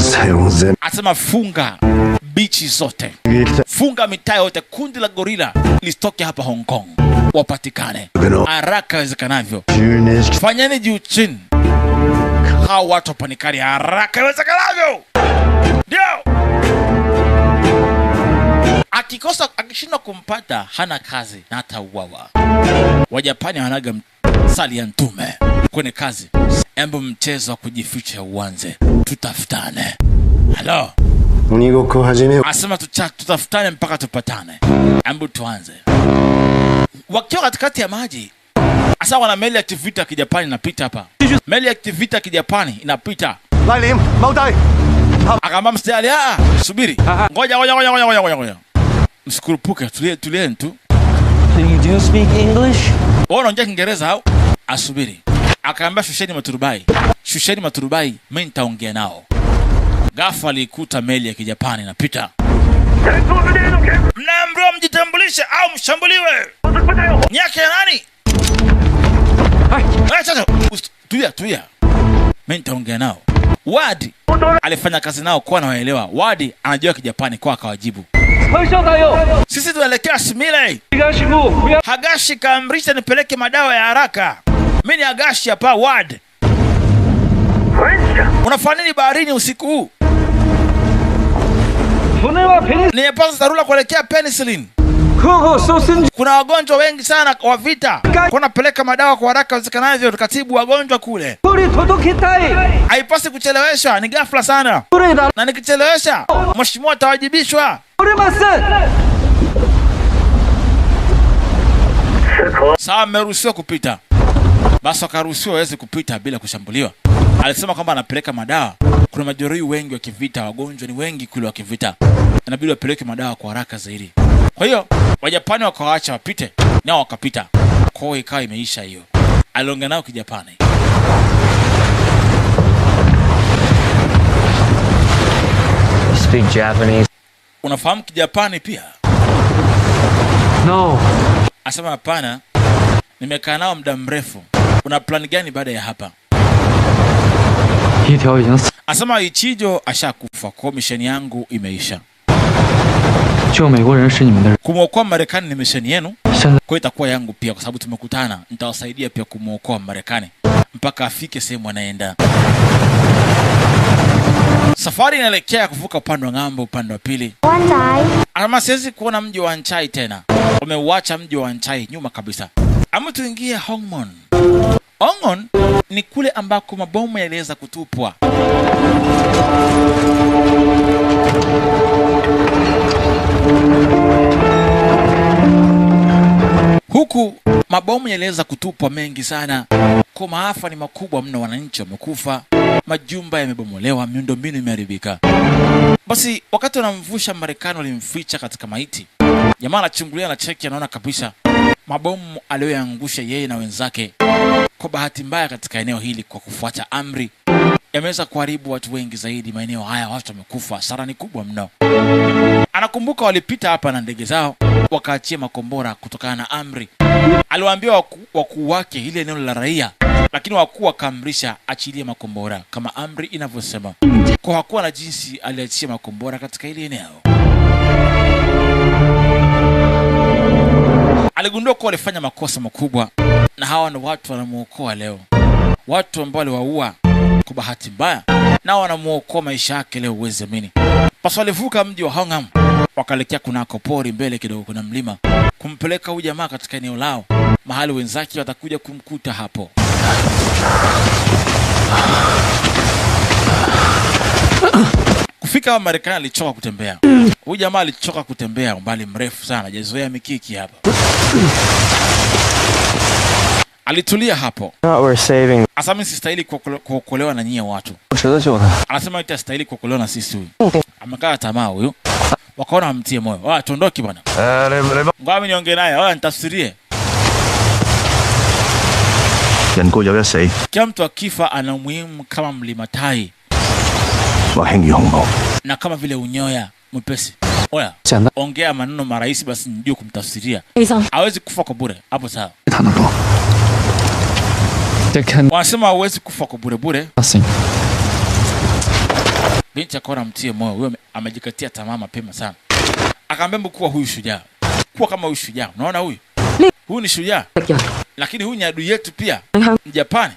Asema funga bichi zote, funga mitaa yote, kundi la gorila lisitoke hapa Hong Kong, wapatikane haraka iwezekanavyo. Fanyeni juu chini, hao watu wapatikane haraka iwezekanavyo. Ndio akikosa, akishindwa kumpata hana kazi na hata uwawa. Wajapani wanaga sali ya ntume kwenye kazi. Embo mchezo wa kujificha uanze, tutafutane. Halo, asema tutafutane mpaka tupatane. Embo tuanze. Wakiwa katikati ya maji, asa wana meli ya kivita kijapani inapita hapa. Meli ya kivita kijapani inapita. Akamba mstari, subiri. Ngoja. Msikurupuke, tulie tu.
So you do speak English?
Unaongea Kiingereza au? Asubiri. Akaambia shusheni maturubai, mimi nitaongea nao. Ghafla alikuta meli ya kijapani inapita. Mnaambiwa mjitambulishe au mshambuliwe. Nyake nani? Sasa tulia. Mimi nitaongea nao. Wadi alifanya kazi nao kwa nawaelewa. Wadi anajua Kijapani kwa akawajibu. Sisi tunaelekea Smile. Hagashi kaamrisha nipeleke madawa ya haraka. Mimi ni Hagashi hapa Ward. Unafanya nini baharini usiku huu? Nimepasa dharura kuelekea penicillin. Kuna wagonjwa wengi sana wa vita. Kuna peleka madawa kwa haraka iwezekanavyo tukatibu wagonjwa kule. Haipasi kuchelewesha, ni ghafla sana. Na nikichelewesha, mheshimiwa atawajibishwa. Sawa, mmeruhusiwa kupita. Basi akaruhusiwa aweze kupita bila kushambuliwa. Alisema kwamba anapeleka madawa. Kuna majeruhi wengi wa kivita, wagonjwa ni wengi kule wa kivita. Inabidi wapeleke madawa kwa haraka zaidi. Kwa hiyo Wajapani wakawaacha wapite, nao wakapita. Kwa hiyo ikawa imeisha hiyo. Aliongea nao Kijapani.
Speak Japanese?
Unafahamu Kijapani pia?
No.
Asema hapana. Nimekaa nao muda mrefu. Una plan gani baada ya hapa? Asema Ichijo ashakufa, kwa misheni yangu imeisha. Kumwokoa Marekani ni misheni yenu, kwa itakuwa yangu pia, kwa sababu tumekutana. Nitawasaidia pia kumwokoa Marekani mpaka afike sehemu anaenda. Safari inaelekea kuvuka upande wa ng'ambo, upande wa pili. Ama siwezi kuona mji wa Anchai tena. Wameuacha mji wa Anchai nyuma kabisa. Ama tuingie Hongmon. Hongmon ni kule ambako mabomu yaliweza kutupwa. Huku mabomu yaliweza kutupwa mengi sana. Kwa maafa ni makubwa mno, wananchi wamekufa, majumba yamebomolewa, miundombinu imeharibika. Basi wakati wanamvusha Marekani walimficha katika maiti. Jamaa anachungulia na cheki, anaona kabisa mabomu aliyoyaangusha yeye na wenzake, kwa bahati mbaya katika eneo hili kwa kufuata amri, yameweza kuharibu watu wengi zaidi. Maeneo haya watu wamekufa, hasara ni kubwa mno. Anakumbuka walipita hapa na ndege zao wakaachia makombora kutokana na amri. Aliwaambia wakuu wake ile eneo la raia, lakini wakuu wakaamrisha achilie makombora kama amri inavyosema. Kwa hakuwa na jinsi, aliachia makombora katika ile eneo. Aligundua kuwa walifanya makosa makubwa, na hawa ndio watu wanamuokoa leo. Watu ambao waliwaua kwa bahati mbaya, na wanamuokoa maisha yake leo, uweze amini. Basi walivuka mji wa Hongham, wakaelekea kunako pori mbele kidogo, kuna mlima, kumpeleka huyu jamaa katika eneo lao, mahali wenzake watakuja kumkuta hapo. Kufika Marekani alichoka kutembea. Huyu jamaa alichoka kutembea umbali mrefu sana, hajazoea mikiki hapa. Alitulia hapo. Asa mimi sistahili kuokolewa na nyie watu. Anasema itastahili kuokolewa na sisi huyu. Amekaa tamaa huyu. Wakaona amtie moyo. Tuondoke bwana. Ngoja niongee naye, nitafsirie. Kila mtu akifa ana umuhimu kama mlima Tai. Na kama vile unyoya mwepesi. Oya, ongea maneno marahisi basi nijue kumtafsiria. Hawezi kufa kwa bure. Hapo sawa. Wanasema hauwezi kufa kwa bure bure. Binti akaona mtie moyo, huyo amejikatia tamaa mapema sana. Akaambia kuwa huyu shujaa. Kuwa kama huyu shujaa. Unaona huyu? Huyu ni shujaa. Lakini huyu ni adui yetu pia. Japani.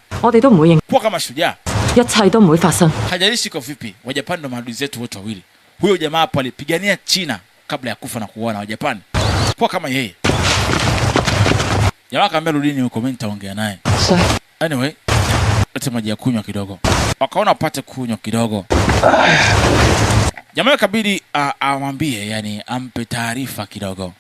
Kuwa kama shujaa. Hajalishi kwa vipi. Wajapani ndo maadui zetu wote wawili. Huyo jamaa hapo alipigania China kabla ya kufa na kuuana Wajapani. Kuwa kama yeye. Jamaa akaambia rudini huko, mimi nitaongea naye. Anyway, leta maji ya kunywa kidogo. Wakaona apate kunywa kidogo. Jamaa kabidi amwambie, yani ampe taarifa kidogo.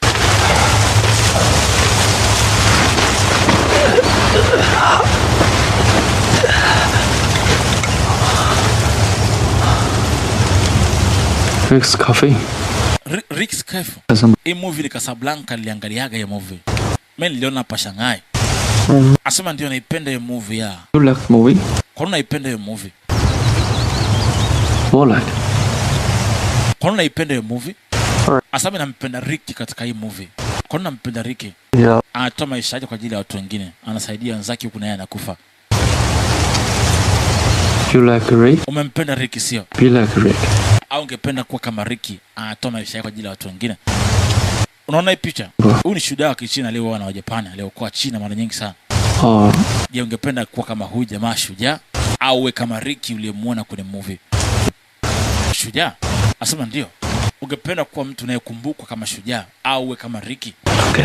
Rick's Cafe.
Rick's Cafe. Hii movie ni Casablanca, niliangaliaga ya movie. Mimi niliona hapa Shanghai. Asema ndio naipenda hiyo movie ya.
You like movie?
Kwa nini naipenda hiyo movie?
What like?
Kwa nini naipenda hiyo movie? Asema nampenda Rick katika hii movie. Kwa nini nampenda Rick?
Yeah.
Anatoa maisha yake kwa ajili ya watu wengine. Anasaidia wenzake huku naye anakufa.
You like Rick?
Umempenda Rick sio?
Be like Rick.
Au ungependa kuwa kama Rick, anatoa maisha yake kwa ajili ya watu wengine? Unaona hii picha? Huyu ni shujaa wa Kichina leo wana wa Japani, leo kwa China mara nyingi sana. Je, ungependa kuwa kama huyu jamaa shujaa au uwe kama Rick uliyemuona kwenye movie? Shujaa? Asema ndio. Ungependa kuwa mtu anayekumbukwa kama shujaa au uwe kama Rick?
Okay.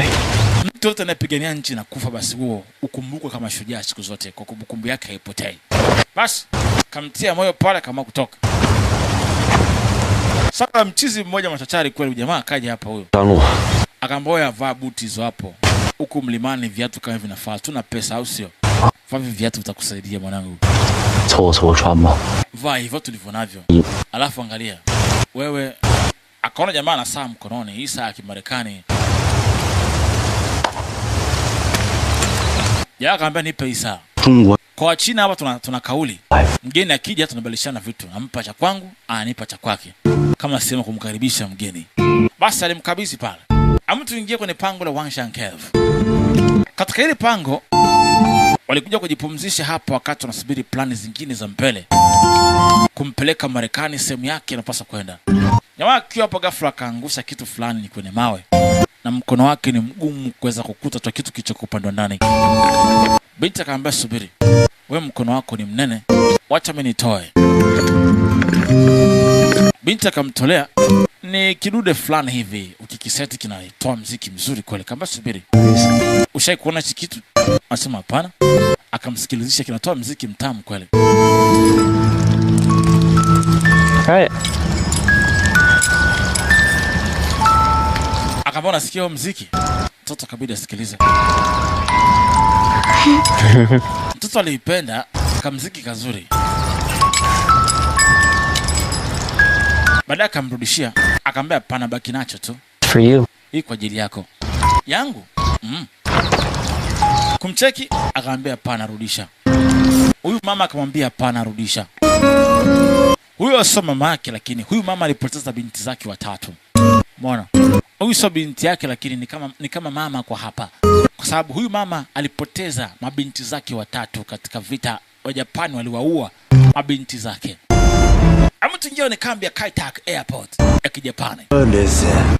Mtu yote anayepigania nchi na kufa, basi huo ukumbukwe kama shujaa siku zote, kwa kumbukumbu yake haipotei. Basi kamtia moyo pale kama kutoka. Sasa mchizi mmoja machachari kweli jamaa akaja hapa huyo. Akamboya vaa buti hizo hapo. Huku mlimani viatu kama vinafaa. Tuna pesa au sio? Vaa viatu vitakusaidia mwanangu. Vaa hivyo tulivyo navyo. Alafu angalia. Wewe akaona jamaa na saa mkononi, hii saa ya Kimarekani. Ya akaambia nipe hii saa. Kwa China hapa tuna kauli. Mgeni akija tunabadilishana vitu. Nampa cha kwangu, ananipa cha kwake. Kama sema kumkaribisha mgeni. Basi alimkabidhi pale. Mtu ingia kwenye pango la Wangshan Cave. Katika ile pango walikuja kujipumzisha hapa wakati wanasubiri plani zingine za mbele. Kumpeleka Marekani sehemu yake anapaswa kwenda. Jamaa akiwa hapo ghafla akaangusha kitu fulani kwenye mawe. Na mkono wake ni mgumu kuweza kukuta tu kitu kilichokupandwa ndani. Binti akamwambia subiri. Wewe mkono wako ni mnene. Wacha mimi nitoe. Binti akamtolea ni kidude fulani hivi, ukikiseti kinatoa muziki mzuri kweli. Akamwambia subiri. Ushai kuona hiki kitu? Anasema hapana. Akamsikilizisha, kinatoa muziki mtamu kweli.
Haya.
Akamwambia unasikia huo muziki? Mtoto akabidi asikilize. Mtoto aliipenda kamuziki kazuri. Baadaye akamrudishia, akamwambia hapana, baki nacho tu.
For you.
Hii kwa ajili yako. Yangu? Kumcheki, akamwambia hapana, rudisha. Huyu mama akamwambia hapana, rudisha. Huyo sio mama yake, lakini huyu mama alipoteza binti zake watatu. Umeona? Huyu sio binti yake, lakini ni kama mama kwa hapa. Kwa sababu huyu mama alipoteza mabinti zake watatu katika vita. Wajapani waliwaua mabinti zake. Mtu ingia ni kambi ya Kaitak Airport ya Kijapani.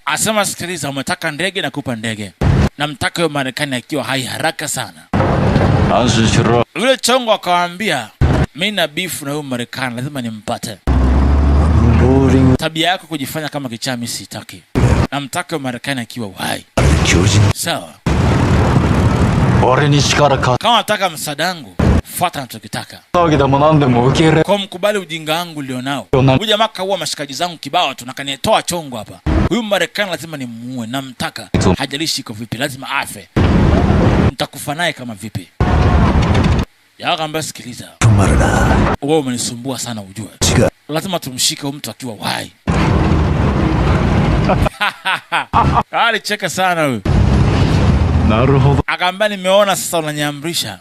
Asema sikiliza, umetaka ndege na kupa ndege. Na mtaka yo Marekani akiwa hai haraka sana. Yule chongo akawaambia, mimi na beef na huyo Marekani lazima nimpate. Tabia yako kujifanya kama kichaa mimi sitaki. Na mtaka yo Marekani akiwa hai. Sawa. Kama nataka msadangu, fuata nachokitaka. Kwa mkubali ujinga wangu ulionao. Huyu jamaa kaua mashikaji zangu kibao tu na kanitoa chongo hapa. Huyu Marekani lazima nimuue, na mtaka. Hajalishi iko vipi, lazima afe. Nitakufa naye kama vipi. Ya akamwambia sikiliza. Wewe umenisumbua sana ujue. Lazima tumshike huyu mtu akiwa hai. Alicheka sana huyu.
Naruhodo.
Akamwambia nimeona sasa unanyamrisha.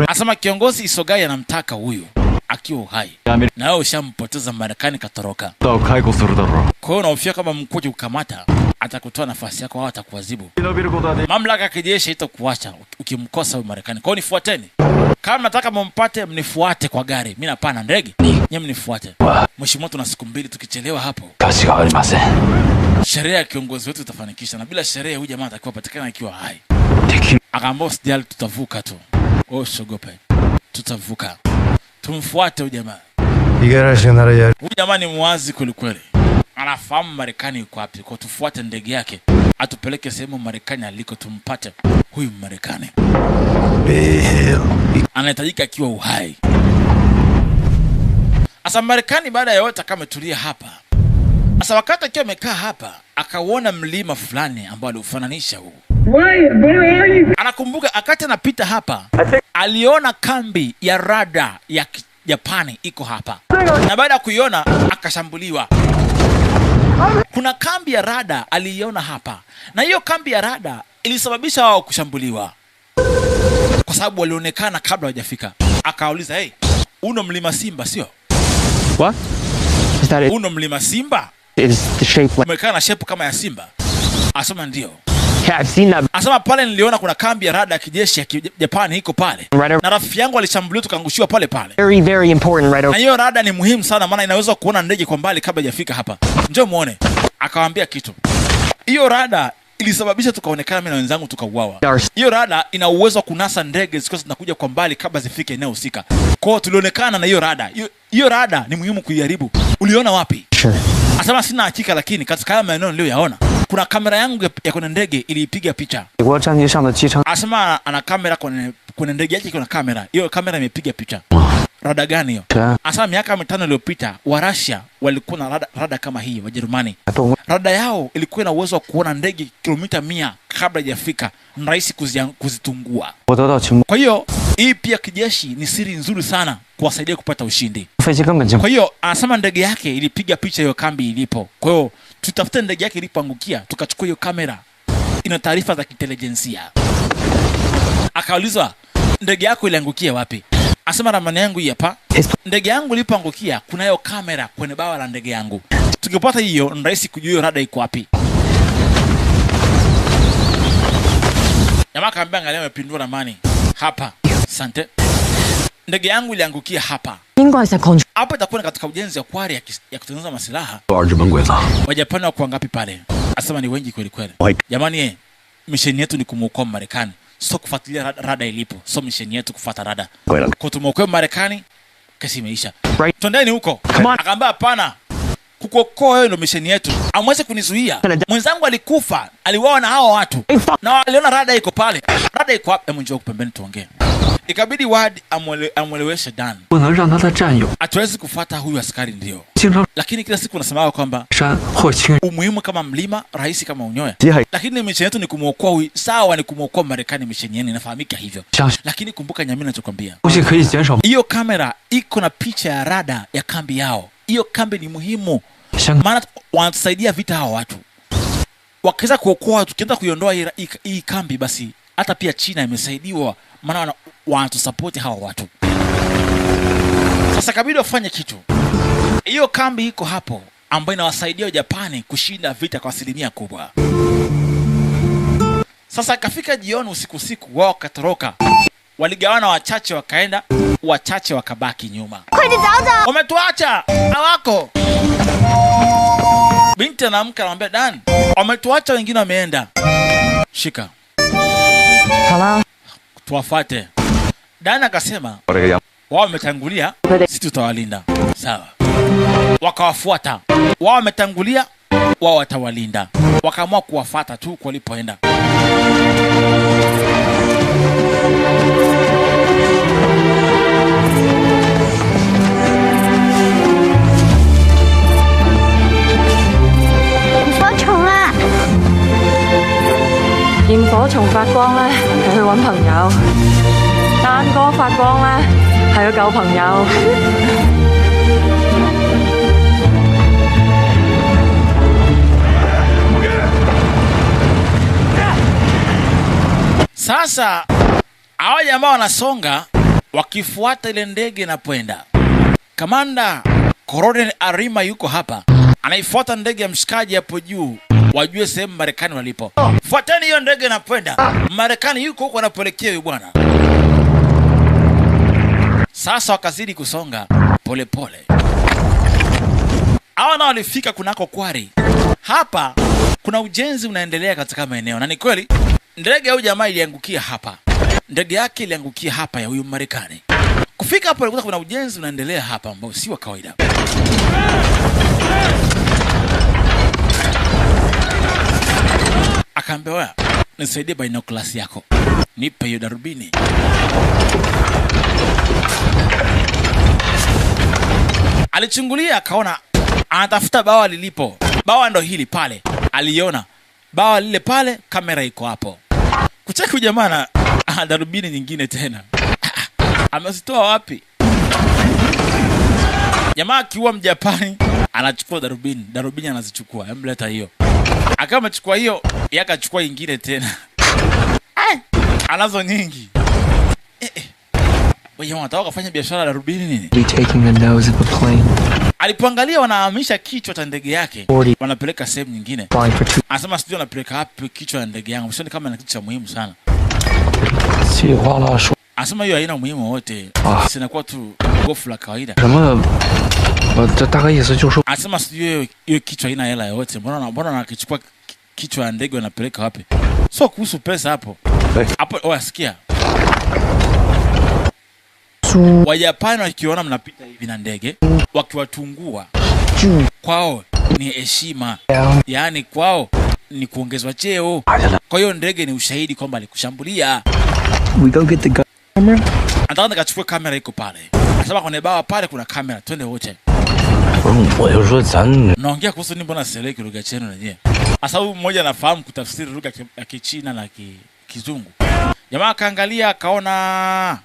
Asema kiongozi Isogai anamtaka huyu akiwa hai. Na wewe ushampoteza Marekani katoroka. Kwa hiyo unaofia kama mkuje kukamata atakutoa nafasi yako au atakuadhibu. Mamlaka ya kijeshi itakuacha ukimkosa huyu Marekani. Kwa hiyo nifuateni. Kama nataka mumpate, mnifuate kwa gari. Mimi napanda ndege, nyinyi mnifuate. Mheshimiwa, tuna siku 2 tukichelewa hapo. Sherehe ya kiongozi wetu itafanikisha, na bila sherehe huyu jamaa atakuwa patikana ikiwa hai. Akaambia usijali, tutavuka tu. Wewe usiogope. Tutavuka. Tumfuate huyu jamaa. Huyu jamaa ni muwazi kweli kweli. Anafahamu Marekani yuko wapi. Kwa tufuate ndege yake, atupeleke sehemu Marekani aliko, tumpate huyu Marekani. Anahitajika akiwa uhai. Asa Marekani baada ya yote kama tulia hapa. Asa wakati akiwa amekaa hapa, akauona mlima fulani ambao aliufananisha huu. Anakumbuka akati anapita hapa, aliona kambi ya rada ya Japani iko hapa. Na baada ya kuiona akashambuliwa. Kuna kambi ya rada aliiona hapa. Na hiyo kambi ya rada ilisababisha wao kushambuliwa. Kwa sababu walionekana kabla hawajafika. Akauliza, "Hey, uno mlima Simba sio?"
What? Is that it?
Uno mlima Simba?
Is the shape like...
Umekana shape kama ya Simba? Asema ndio.
Yeah, I've seen that.
Asema pale niliona kuna kambi ya rada ya kijeshi ya Japani iko pale. Na rafiki yangu alishambuliwa tukangushiwa pale pale.
Very, very important right over.
Na hiyo rada ni muhimu sana, maana inaweza kuona ndege kwa mbali kabla hajafika hapa. Njoo muone. Akawaambia kitu. Hiyo rada ilisababisha tukaonekana mimi na wenzangu tukauawa. Hiyo rada ina uwezo wa kunasa ndege ziko zinakuja kwa mbali kabla zifike eneo husika. Kwa hiyo tulionekana na hiyo rada. Hiyo rada ni muhimu kuiharibu. Uliona wapi?
Sure.
Asema sina hakika, lakini katika haya maeneo niliyoyaona kuna kamera yangu ya kwenye ndege iliipiga picha. Asema ana kamera kwenye ndege yake, kuna kamera. Hiyo kamera imepiga picha. Rada gani hiyo? Asema miaka 5 iliyopita wa Russia walikuwa na rada kama hii, wa Jerumani. Rada yao ilikuwa na uwezo wa kuona ndege kilomita 100 kabla hajafika, ni rahisi kuzitungua. Kwa hiyo hii pia kijeshi ni siri nzuri sana kuwasaidia kupata ushindi. Kwa hiyo anasema ndege yake ilipiga picha hiyo kambi ilipo. Kwa hiyo tutafute ndege yake ilipoangukia, tukachukua hiyo kamera. Ina taarifa za intelijensia. Akaulizwa, ndege yako iliangukia wapi? Asema ramani yangu hii hapa. Ndege yangu ilipoangukia kuna hiyo kamera kwenye bawa la ndege yangu. Tukipata hiyo ni rahisi kujua hiyo rada iko wapi. Jamaa kaambia angalia amepindua ramani. Hapa. Asante. Ndege yangu iliangukia hapa. Hapo itakuwa katika ujenzi wa kwari ya kutengeneza masilaha. Wajapani wako wangapi pale? Asema ni wengi kweli kweli. Jamani, misheni yetu ni kumuokoa Marekani. So kufuatilia rada ilipo. So misheni yetu kufuata rada. Kwa tumuokoe Marekani, kesi imeisha. Twendeni huko. Akaambia hapana. Kukuokoa wewe ndio misheni yetu. Amweze kunizuia. Mwenzangu alikufa, aliuawa na hao watu. Na aliona rada iko pale. Rada iko hapo, njoo pembeni tuongee. Ikabidi Ward amweleweshe Dan. Hatuwezi kufuata huyu askari ndio. Lakini kila siku unasema kwamba umuhimu kama mlima, rahisi kama unyoya. Lakini misheni yetu ni kumuokoa huyu. Sawa, ni kumuokoa Marekani, misheni yenu inafahamika hivyo. Lakini kumbuka nyamini ninachokwambia. Hiyo kamera iko na picha ya rada ya kambi yao. Hiyo kambi ni muhimu. Maana wanatusaidia vita hao watu. Wakiweza kuokoa, tukienda kuiondoa hii kambi, basi hata pia China imesaidiwa, maana wanatusupport hao watu. Sasa kabidi wafanye kitu. Hiyo kambi iko hapo ambayo inawasaidia Japani kushinda vita kwa asilimia kubwa. Sasa kafika jioni, usiku wao katoroka. Waligawana, wachache wakaenda, wachache wakabaki nyuma. Wametuacha hawako. Binti anaamka anamwambia Dan, wametuacha wengine wameenda. Shika.
Hello.
Tuwafuate. Dan akasema, wao wametangulia, sisi tutawalinda. Sawa. Wakawafuata. Wao wametangulia, wao watawalinda. Wakaamua kuwafuata tu walipoenda.
螢火蟲發光咧，係去揾朋友；丹哥發光咧，係去救朋友。
Sasa hao jamaa wanasonga wakifuata ile ndege inapoenda. Kamanda Koroden Arima yuko hapa, anaifuata ndege ya mshikaji hapo juu wajue sehemu Marekani walipo. Fuateni hiyo ndege inakwenda. Marekani yuko huko anapoelekea huyu bwana. Sasa wakazidi kusonga pole pole. Hawa nao walifika kunako kwari. Hapa kuna ujenzi unaendelea katika maeneo. Na ni kweli ndege ya huyu jamaa iliangukia hapa. Ndege yake iliangukia hapa ya huyu Marekani. Kufika hapo alikuta kuna ujenzi unaendelea hapa ambao si wa kawaida. Akaambia, "Wewe, nisaidie binoculars yako. Nipe hiyo darubini." Alichungulia akaona anatafuta bawa lilipo. Bawa ndo hili pale. Aliona bawa lile pale, kamera iko hapo. Kucheki jamaa na darubini nyingine tena. Amezitoa wapi? Jamaa akiwa Mjapani anachukua darubini. Darubini anazichukua. Emleta hiyo. Akawa amechukua hiyo, yakachukua nyingine tena. Anazo nyingi. Wewe unataka kufanya biashara ya darubini nini? Alipoangalia wanahamisha kichwa cha ndege yake, wanapeleka sehemu nyingine. Anasema sijui wanapeleka wapi kichwa cha ndege yangu. Sio kama ni kitu cha muhimu sana. Anasema hiyo haina umuhimu wote. Sinakuwa tu gofu la kawaida. Anasema sijui hiyo kichwa haina hela yote. Mbona anakichukua kichwa cha ndege wanapeleka wapi? Sio kuhusu pesa hapo. Hapo wasikia. Wajapani wakiona mnapita hivi na ndege wakiwatungua, kwao ni heshima. Yaani kwao ni kuongezwa cheo. Kwa hiyo ndege ni ushahidi kwamba alikushambulia.
We go get the camera.
Anataka nikachukue kamera iko pale. Anasema kwenye bawa pale kuna kamera, twende wote. Naongea kuhusu nini, mbona sieleki lugha chenu na nyie? Sasa huyu mmoja anafahamu kutafsiri lugha ya Kichina na Kizungu. Jamaa akaangalia akaona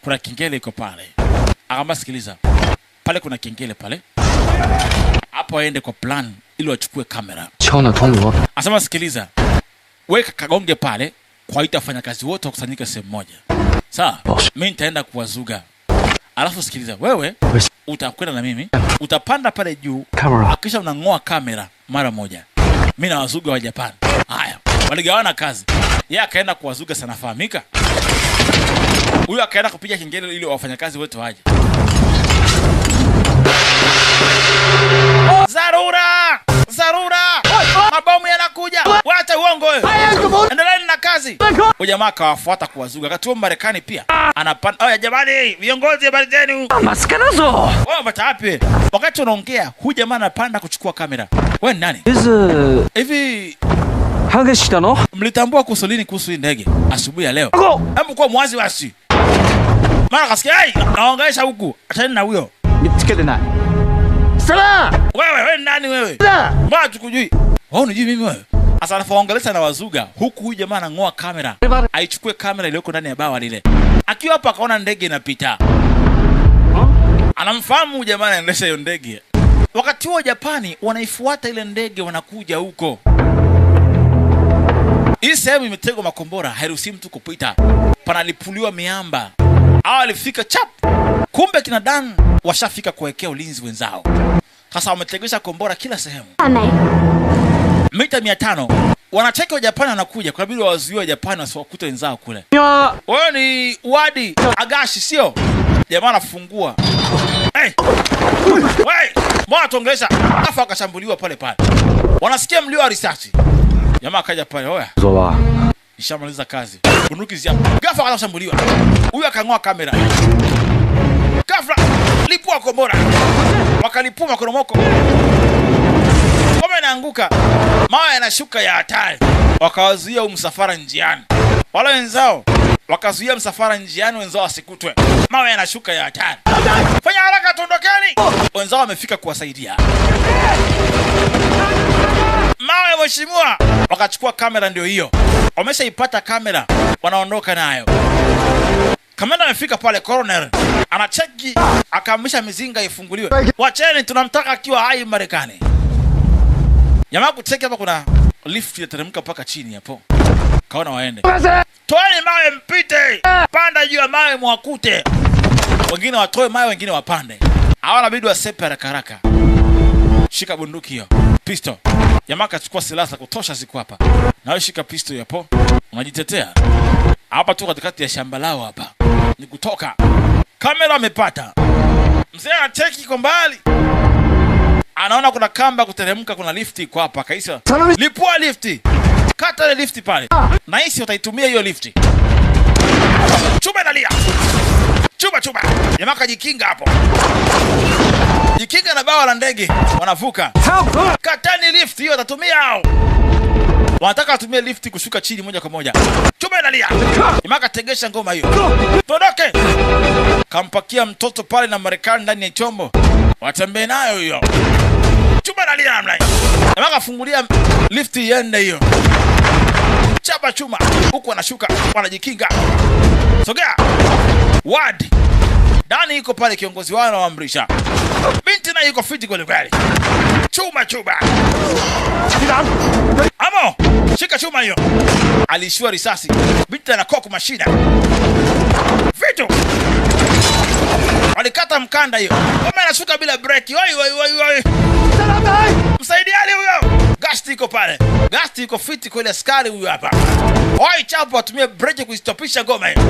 kuna kengele iko pale. Akamba sikiliza. Pale kuna kengele pale. Hapo aende kwa plan ili wachukue kamera. Asema sikiliza. Weka kagonge pale kwa itafanya kazi wote wakusanyika sehemu moja. Sawa? Mimi nitaenda kuwazuga. Alafu sikiliza, wewe utakwenda na mimi, utapanda pale juu, kisha unangoa kamera mara moja. Mimi na wazuga wa Japan. Haya, waligawana kazi. Yeye akaenda kuwazuga sana fahamika. Huyu akaenda kupiga kengele ili wafanyakazi wote waje. Zarura! Zarura! Mabomu yanakuja. Wacha uongo wewe. Endelea na kazi. Huyu jamaa akawafuata kuwazuga. Wakati Marekani pia anapanda. Oya jamani, viongozi habari zenu.
Maskanazo.
Wewe mtawapi? Wakati unaongea, huyu jamaa anapanda kuchukua kamera. Wewe ni nani? Hivi
Hageshitano?
Mlitambua kusolini kuhusu hii ndege asubuhi ya leo? Hebu kwa mwazi wasi. Mara kasikia, naongelesha huku. Achana na huyo.
Nitikede nani? Sala!
Wewe nani wewe? Mbona tukujui? Wewe unijui mimi wewe? Asa anafaongelesha na wazuga huku huyu jamaa anangoa kamera. Aichukue kamera iliyoko ndani ya bawa lile. Akiwa hapa akaona ndege inapita. Anamfahamu jamaa anaendesha hiyo ndege. Wakati huo Japani wanaifuata ile ndege wanakuja huko. Hii sehemu imetegwa makombora, hairuhusi mtu kupita. Panalipuliwa miamba. Hao walifika chap. Kumbe kina Dan washafika kuwekea ulinzi wenzao. Sasa wametegesha kombora kila sehemu. Mita 500. Wanacheka wa Japani wanakuja, kwa sababu wazuia wa Japani wasiwakute wenzao kule. Wewe ni Wadi Agashi sio? Jamaa anafungua. Hey! Mbona tuongelesha? Afa akashambuliwa pale pale. Wanasikia mlio wa risasi. Jamaa akaja pale, oya.
Zola.
Nishamaliza kazi. Bunduki ziapo. Ghafla akashambuliwa. Huyu akangoa kamera. Ghafla lipua kombora. Wakalipua makoromoko. Kama inaanguka, mawe yanashuka ya hatari. Wakawazuia msafara njiani. Wale wenzao wakazuia msafara njiani, wenzao wasikutwe. Mawe yanashuka ya hatari. Fanya haraka tuondokeni. Wenzao wamefika kuwasaidia. Mawe mheshimiwa. Wakachukua kamera ndio hiyo. Wameshaipata kamera, wanaondoka nayo. Kamera amefika pale, colonel anacheki, akaamrisha mizinga ifunguliwe. Wacheni, tunamtaka akiwa hai Marekani. Jamaa kucheki hapa kuna lift inateremka mpaka chini hapo. Kaona waende. Toeni mawe mpite. Panda juu ya mawe mwakute. Wengine watoe mawe, wengine wapande. Hawana bidii wasepe haraka haraka. shika bunduki hiyo. Pistol. Jamaa akachukua silaha za kutosha siku hapa. Na wewe shika pistol hapo. Unajitetea. Hapa tu katikati ya shamba lao hapa. Ni kutoka. Kamera amepata. Mzee anacheki kwa mbali. Anaona kuna kamba kuteremka, kuna lifti kwa hapa. Kaisa. Lipua lifti. Kata ile lifti pale. Na hisi utaitumia hiyo lifti. Chuma inalia. Chuma. Jamaa kajikinga hapo. Jikinga na bawa la ndege. Wanavuka. Katani lift hiyo atatumia hao. Wanataka atumie lift kushuka chini moja kwa moja. Chuma inalia. Jamaa kategesha ngoma hiyo. Todoke. Kampakia mtoto pale na Marekani ndani ya chombo. Watembee nayo hiyo. Chuma inalia namna hiyo. Jamaa kafungulia lift iende hiyo. Chapa chuma. Huku wanashuka, wanajikinga. Sogea. Ward. Dani yuko pale, kiongozi wao anawaamrisha. Binti na yuko fiti kweli kweli. Chuma. Amo, shika chuma hiyo. Alishua risasi. Binti anakoku mashina. Vitu. Walikata mkanda hiyo. Kama anashuka bila break. Oi. Msaidiani huyo. Gasti yuko pale. Gasti yuko fiti kweli, askari huyo hapa. Oi, chapo atumie break kustopisha ngoma hiyo.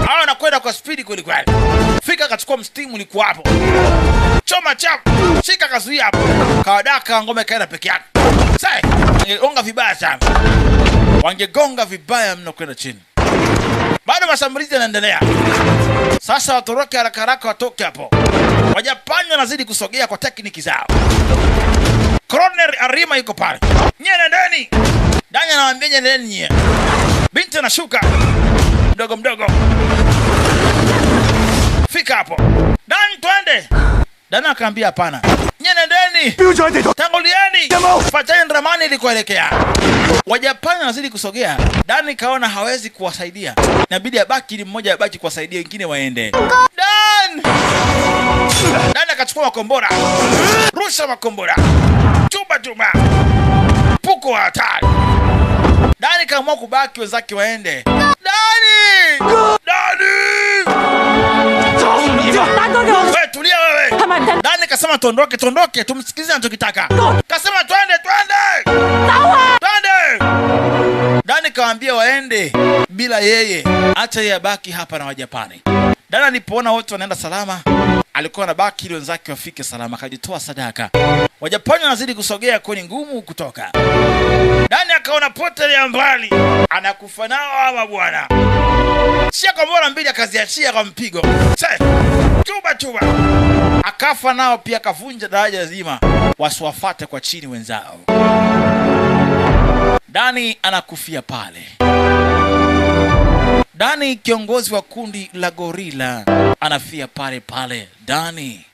Hao anakwenda kwa speed kweli kweli. Fika akachukua mstimu ulikuwa hapo. Choma chap. Shika kazuia hapo. Kawadaka ngome kaenda peke yake. Sai, wangegonga vibaya sana. Wangegonga vibaya mno kwenda chini. Bado mashambulizi yanaendelea. Sasa watoroke haraka watoke hapo. Wajapani wanazidi kusogea kwa tekniki zao. Colonel Arima yuko pale. Nyie nendeni. Danya anawaambia nyie nendeni nyie. Binti anashuka. Mdogo. Fika hapo. Dan twende. Dana akaambia hapana. Nyie nendeni. Tangulieni. Fateni ramani ilikoelekea. Wajapani wanazidi kusogea. Dani kaona hawezi kuwasaidia. Inabidi abaki ili mmoja abaki kuwasaidia, wengine waende. Dan akachukua makombora. Rusha makombora. Chuma. Puko hatari. Dani kaamua kubaki wenzake waende. Dani! Wewe tulia wewe. Dani kasema tondoke, tumsikize anachokitaka. Kasema twende. Dani kawaambia waende bila yeye. Acha yeye abaki hapa na Wajapani. Dani alipoona wote wanaenda salama, alikuwa anabaki ili wenzake wafike salama, akajitoa sadaka. Wajapani wanazidi kusogea kwenye ngumu kutoka. Dani akaona pote ya mbali. Anakufa nao ama bwana. Shia kwa mbora mbili akaziachia kwa mpigo. Chuma. Akafa nao pia, akavunja daraja zima. Wasiwafate kwa chini wenzao. Dani anakufia pale. Dani kiongozi wa kundi la gorila anafia pale. Dani.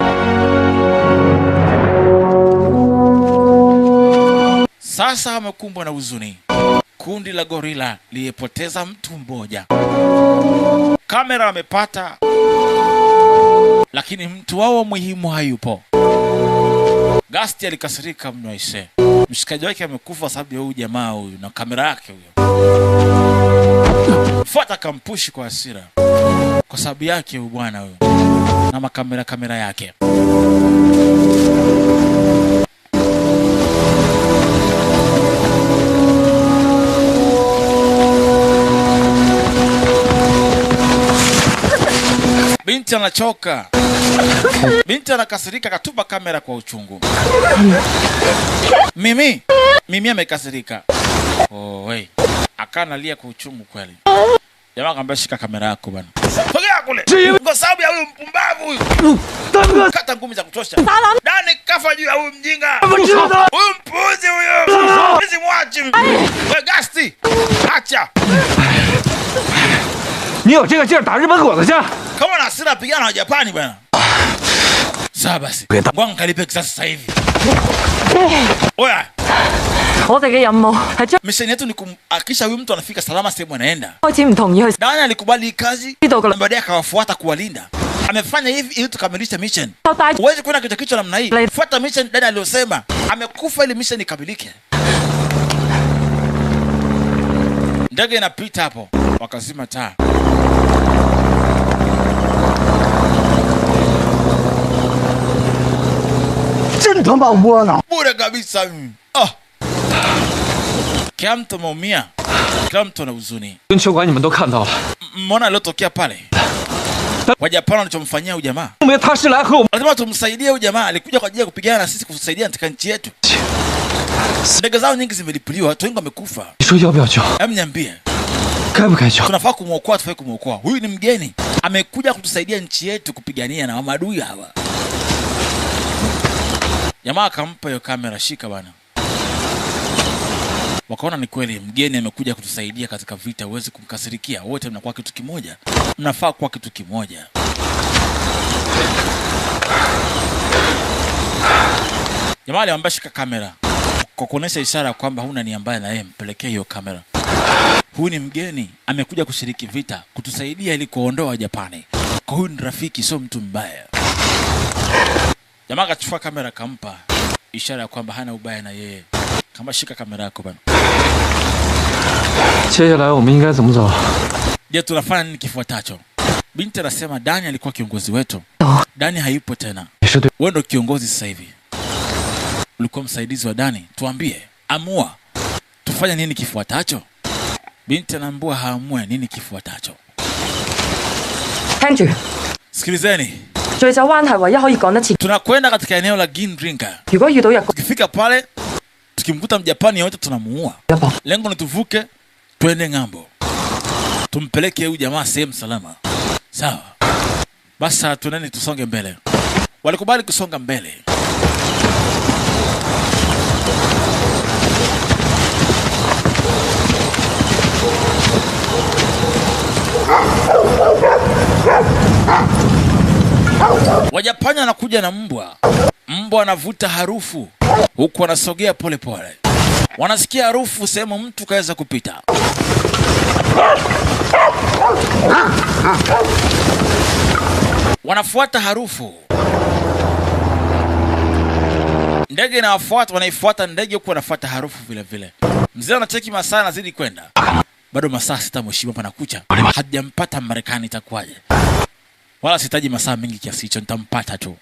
Sasa amekumbwa na huzuni. Kundi la gorila liyepoteza mtu mmoja. Kamera amepata, lakini mtu wao muhimu hayupo. Gasti alikasirika mno aise. Mshikaji wake amekufa sababu ya huyu jamaa huyu na kamera yake huyo. Fuata kampushi kwa hasira. Kwa sababu yake huyu bwana huyo. Na makamera yake. Binti anachoka. Binti anakasirika, katupa kamera kwa uchungu. Mimi amekasirika. Oi. Akanalia kwa uchungu kweli. Jamaa akamwambia shika kamera yako bwana. Sogea kule. Kwa sababu ya huyu mpumbavu huyu. Kata ngumi za kutosha. Dani kafa juu ya huyu mjinga. Huyu mpuzi huyu. Hizi mwachi. Wewe Gasti. Acha. Kama na hasira pigana na Wajapani bwana. Sawa basi. Ngoja kalipe kisasi sasa hivi. Oya. Misheni yetu ni kuhakikisha huyu mtu anafika salama sehemu anaenda. Dani alikubali kazi. Baadaye akawafuata kuwalinda. Amefanya hivi ili tukamilishe mission. Huwezi kwenda kichwa namna hii. Fuata mission Dani aliyosema. Amekufa ili mission ikamilike. Ndege inapita hapo. Wakazima taa.
他妈窝囊。
Bure kabisa mimi. Kila mtu ameumia. Kila mtu ana huzuni.
跟球馆你们都看到了，
Mbona aliyotokea pale? Wajapani wanachomfanyia huyu jamaa.
证明他是来和我们。
Lazima tumsaidie huyu jamaa, alikuja kwa ajili ya kupigana na sisi kusaidia katika nchi yetu. Ndege zao nyingi zimelipuliwa, watu wengi wamekufa.
你说要不要救？
Hebu niambie,
该不该救？
tunafaa kumwokoa, tufai kumwokoa? Huyu ni mgeni, amekuja kutusaidia nchi yetu kupigania na maadui hawa. Jamaa akampa hiyo kamera, shika bana. Wakaona ni kweli mgeni amekuja kutusaidia katika vita, uweze kumkasirikia. Wote mnakuwa kitu kimoja, mnafaa kuwa kitu kimoja. Jamaa aliambia shika kamera, kwa kuonesha ishara kwamba huna nia mbaya na yeye, mpelekee hiyo kamera. Huyu ni mgeni, amekuja kushiriki vita, kutusaidia ili kuondoa Japani. Kwa huyu ni rafiki, sio mtu mbaya. Jamaa akachukua kamera kampa, ishara ya kwamba hana ubaya na yeye. Kama shika kamera yako bana.
接下来我们应该怎么走？
Je, tunafanya nini kifuatacho? Binti anasema Dani alikuwa kiongozi wetu. Dani hayupo tena.
也是对。
Wewe ndio kiongozi sasa hivi. Ulikuwa msaidizi wa Dani. Tuambie, amua. Tufanye nini kifuatacho? Binti anaambia haamue nini kifuatacho.
聽住，
Sikilizeni.
醉酒灣係唯一可以趕得切。
Tunakwenda katika eneo la Ginringa.
如果遇到日軍，
Tukifika pale, tukimkuta Mjapani yote tunamuua.
一步
Lengo ni tuvuke, twende ng'ambo. Tumpeleke huyu jamaa sehemu salama. Sawa. Basi tuendeni tusonge mbele. Walikubali kusonga mbele. Wajapani wanakuja na mbwa. Mbwa anavuta harufu huku wanasogea pole pole. Wanasikia harufu sehemu mtu kaweza kupita. Wanafuata harufu. Ndege inawafuata, wanaifuata ndege huku wanafuata harufu vile vile. Mzee anacheki masaa anazidi kwenda. Bado masaa 6 mheshimiwa panakucha. Hajampata Marekani itakuwaje? Wala sitaji masaa mengi kiasi hicho, nitampata tu.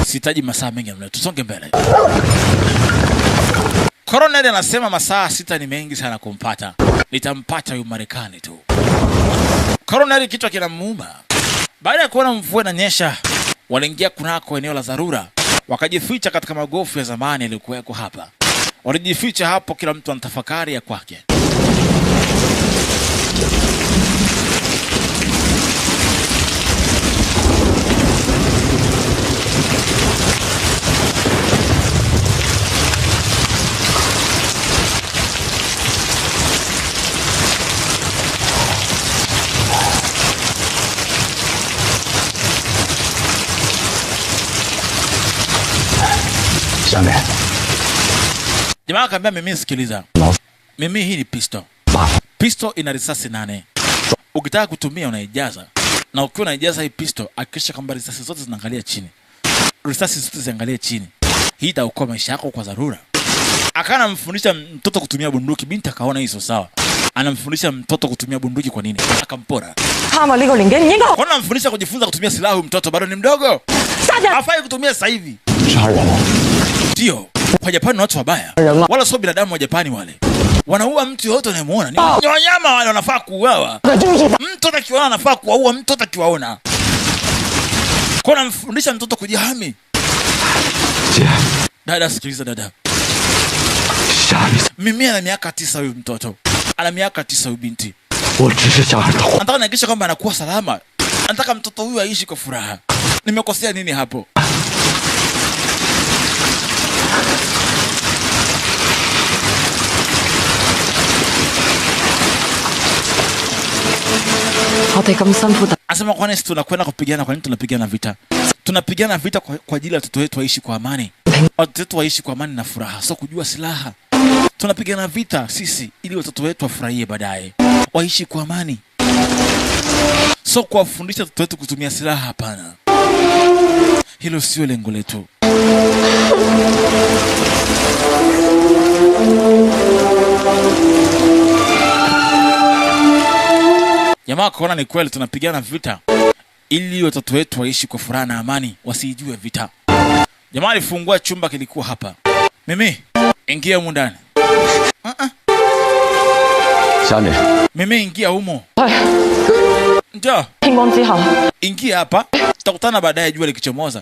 Sitaji masaa mengi mna. Tusonge mbele. Colonel anasema masaa 6 ni mengi sana kumpata. Nitampata huyu Marekani tu. Colonel kichwa kinamuuma. Baada ya kuona mvua inanyesha, waliingia kunako eneo la dharura, wakajificha katika magofu ya zamani yaliyokuweko hapa. Walijificha hapo, kila mtu anatafakari ya kwake. Jamaa akamwambia mimi, sikiliza. Mimi hii ni pistol. Pistol ina risasi 8. Ukitaka kutumia unaijaza. Na ukiwa unaijaza hii pistol, hakikisha kwamba risasi zote zinaangalia chini. Risasi zote ziangalie chini. Hii itaokoa maisha yako kwa dharura. Akana mfundisha mtoto kutumia bunduki. Binti akaona hizo sawa. Anamfundisha mtoto kutumia bunduki kwa nini? Akampora.
Kama liko lingine nyingo.
Kwa nini anamfundisha kujifunza kutumia silaha mtoto bado ni mdogo? Hafai kutumia sasa hivi. Ndio. Kwa Japani watu wabaya. Wala sio binadamu wa Japani wale. Wanaua mtu yote unayemuona. Ni wanyama wale, wanafaa kuuawa. Mtu atakiwaona anafaa kuua mtu atakiwaona. Kwa nini anamfundisha mtoto kujihami? Dada, sikiliza dada. Mimi ana miaka 9 huyu mtoto. Ana miaka 9 huyu binti. Nataka nihakikishe kwamba anakuwa salama. Nataka mtoto huyu aishi kwa furaha. Nimekosea nini hapo? Asema kwa nini tunakwenda kupigana? Kwa nini tunapigana vita? Tunapigana vita kwa ajili ya watoto wetu waishi kwa amani. Watoto wetu waishi kwa amani na furaha, sio kujua silaha. Tunapigana vita sisi ili watoto wetu wafurahie baadaye, waishi kwa amani. Sio kuwafundisha watoto wetu kutumia silaha, hapana. Hilo sio lengo letu. Jamaa kaona ni kweli tunapigana vita ili watoto wetu waishi kwa furaha na amani, wasijue vita. Jamaa alifungua chumba kilikuwa hapa. Mimi, ingia humu ndani. Mimi, ingia humo. Njoo. Ingia hapa. Tutakutana baadaye jua likichomoza.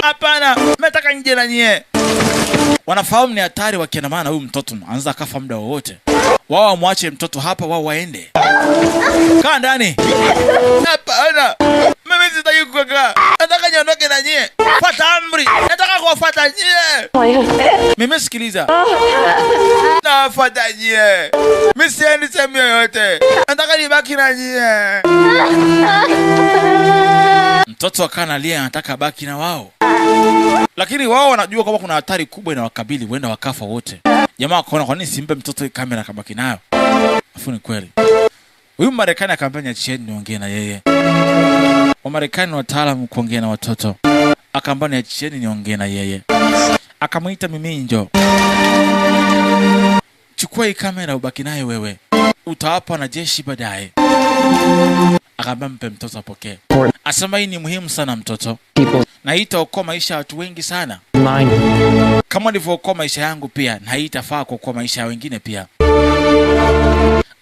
Hapana, nataka nje na nyie. Wanafahamu ni hatari wakiandamana huyu mtoto anaweza kafa muda wowote. Wao wamwache mtoto hapa, wao waende. Kaa ndani. Hapana. Mimi sitaki kukaa. Nataka niondoke na nyie. Fuata amri. Nataka kuwafuata nyie. Mimi sikiliza. Nafuata nyie. Mimi siendi sehemu yoyote. Nataka nibaki na nyie. Mtoto akanalia anataka baki na wao. Lakini wao wanajua kwamba kuna hatari kubwa inawakabili, huenda wakafa wote. Jamaa akaona kwa nini simpe mtoto hii kamera kabaki nayo? Afu ni kweli. Huyu Marekani akamfanya cheni niongee na yeye. Wamarekani wataalamu kuongea na watoto. Akambana cheni niongee na yeye. Akamuita Mimi, njoo. Chukua hii kamera ubaki nayo wewe. Utawapa na jeshi baadaye. Akamba mpe mtoto apokee. Asema hii ni muhimu sana mtoto. Na hii itaokoa maisha ya watu wengi sana. Kama nilivyookoa maisha yangu pia, na hii itafaa kuokoa maisha ya wengine pia.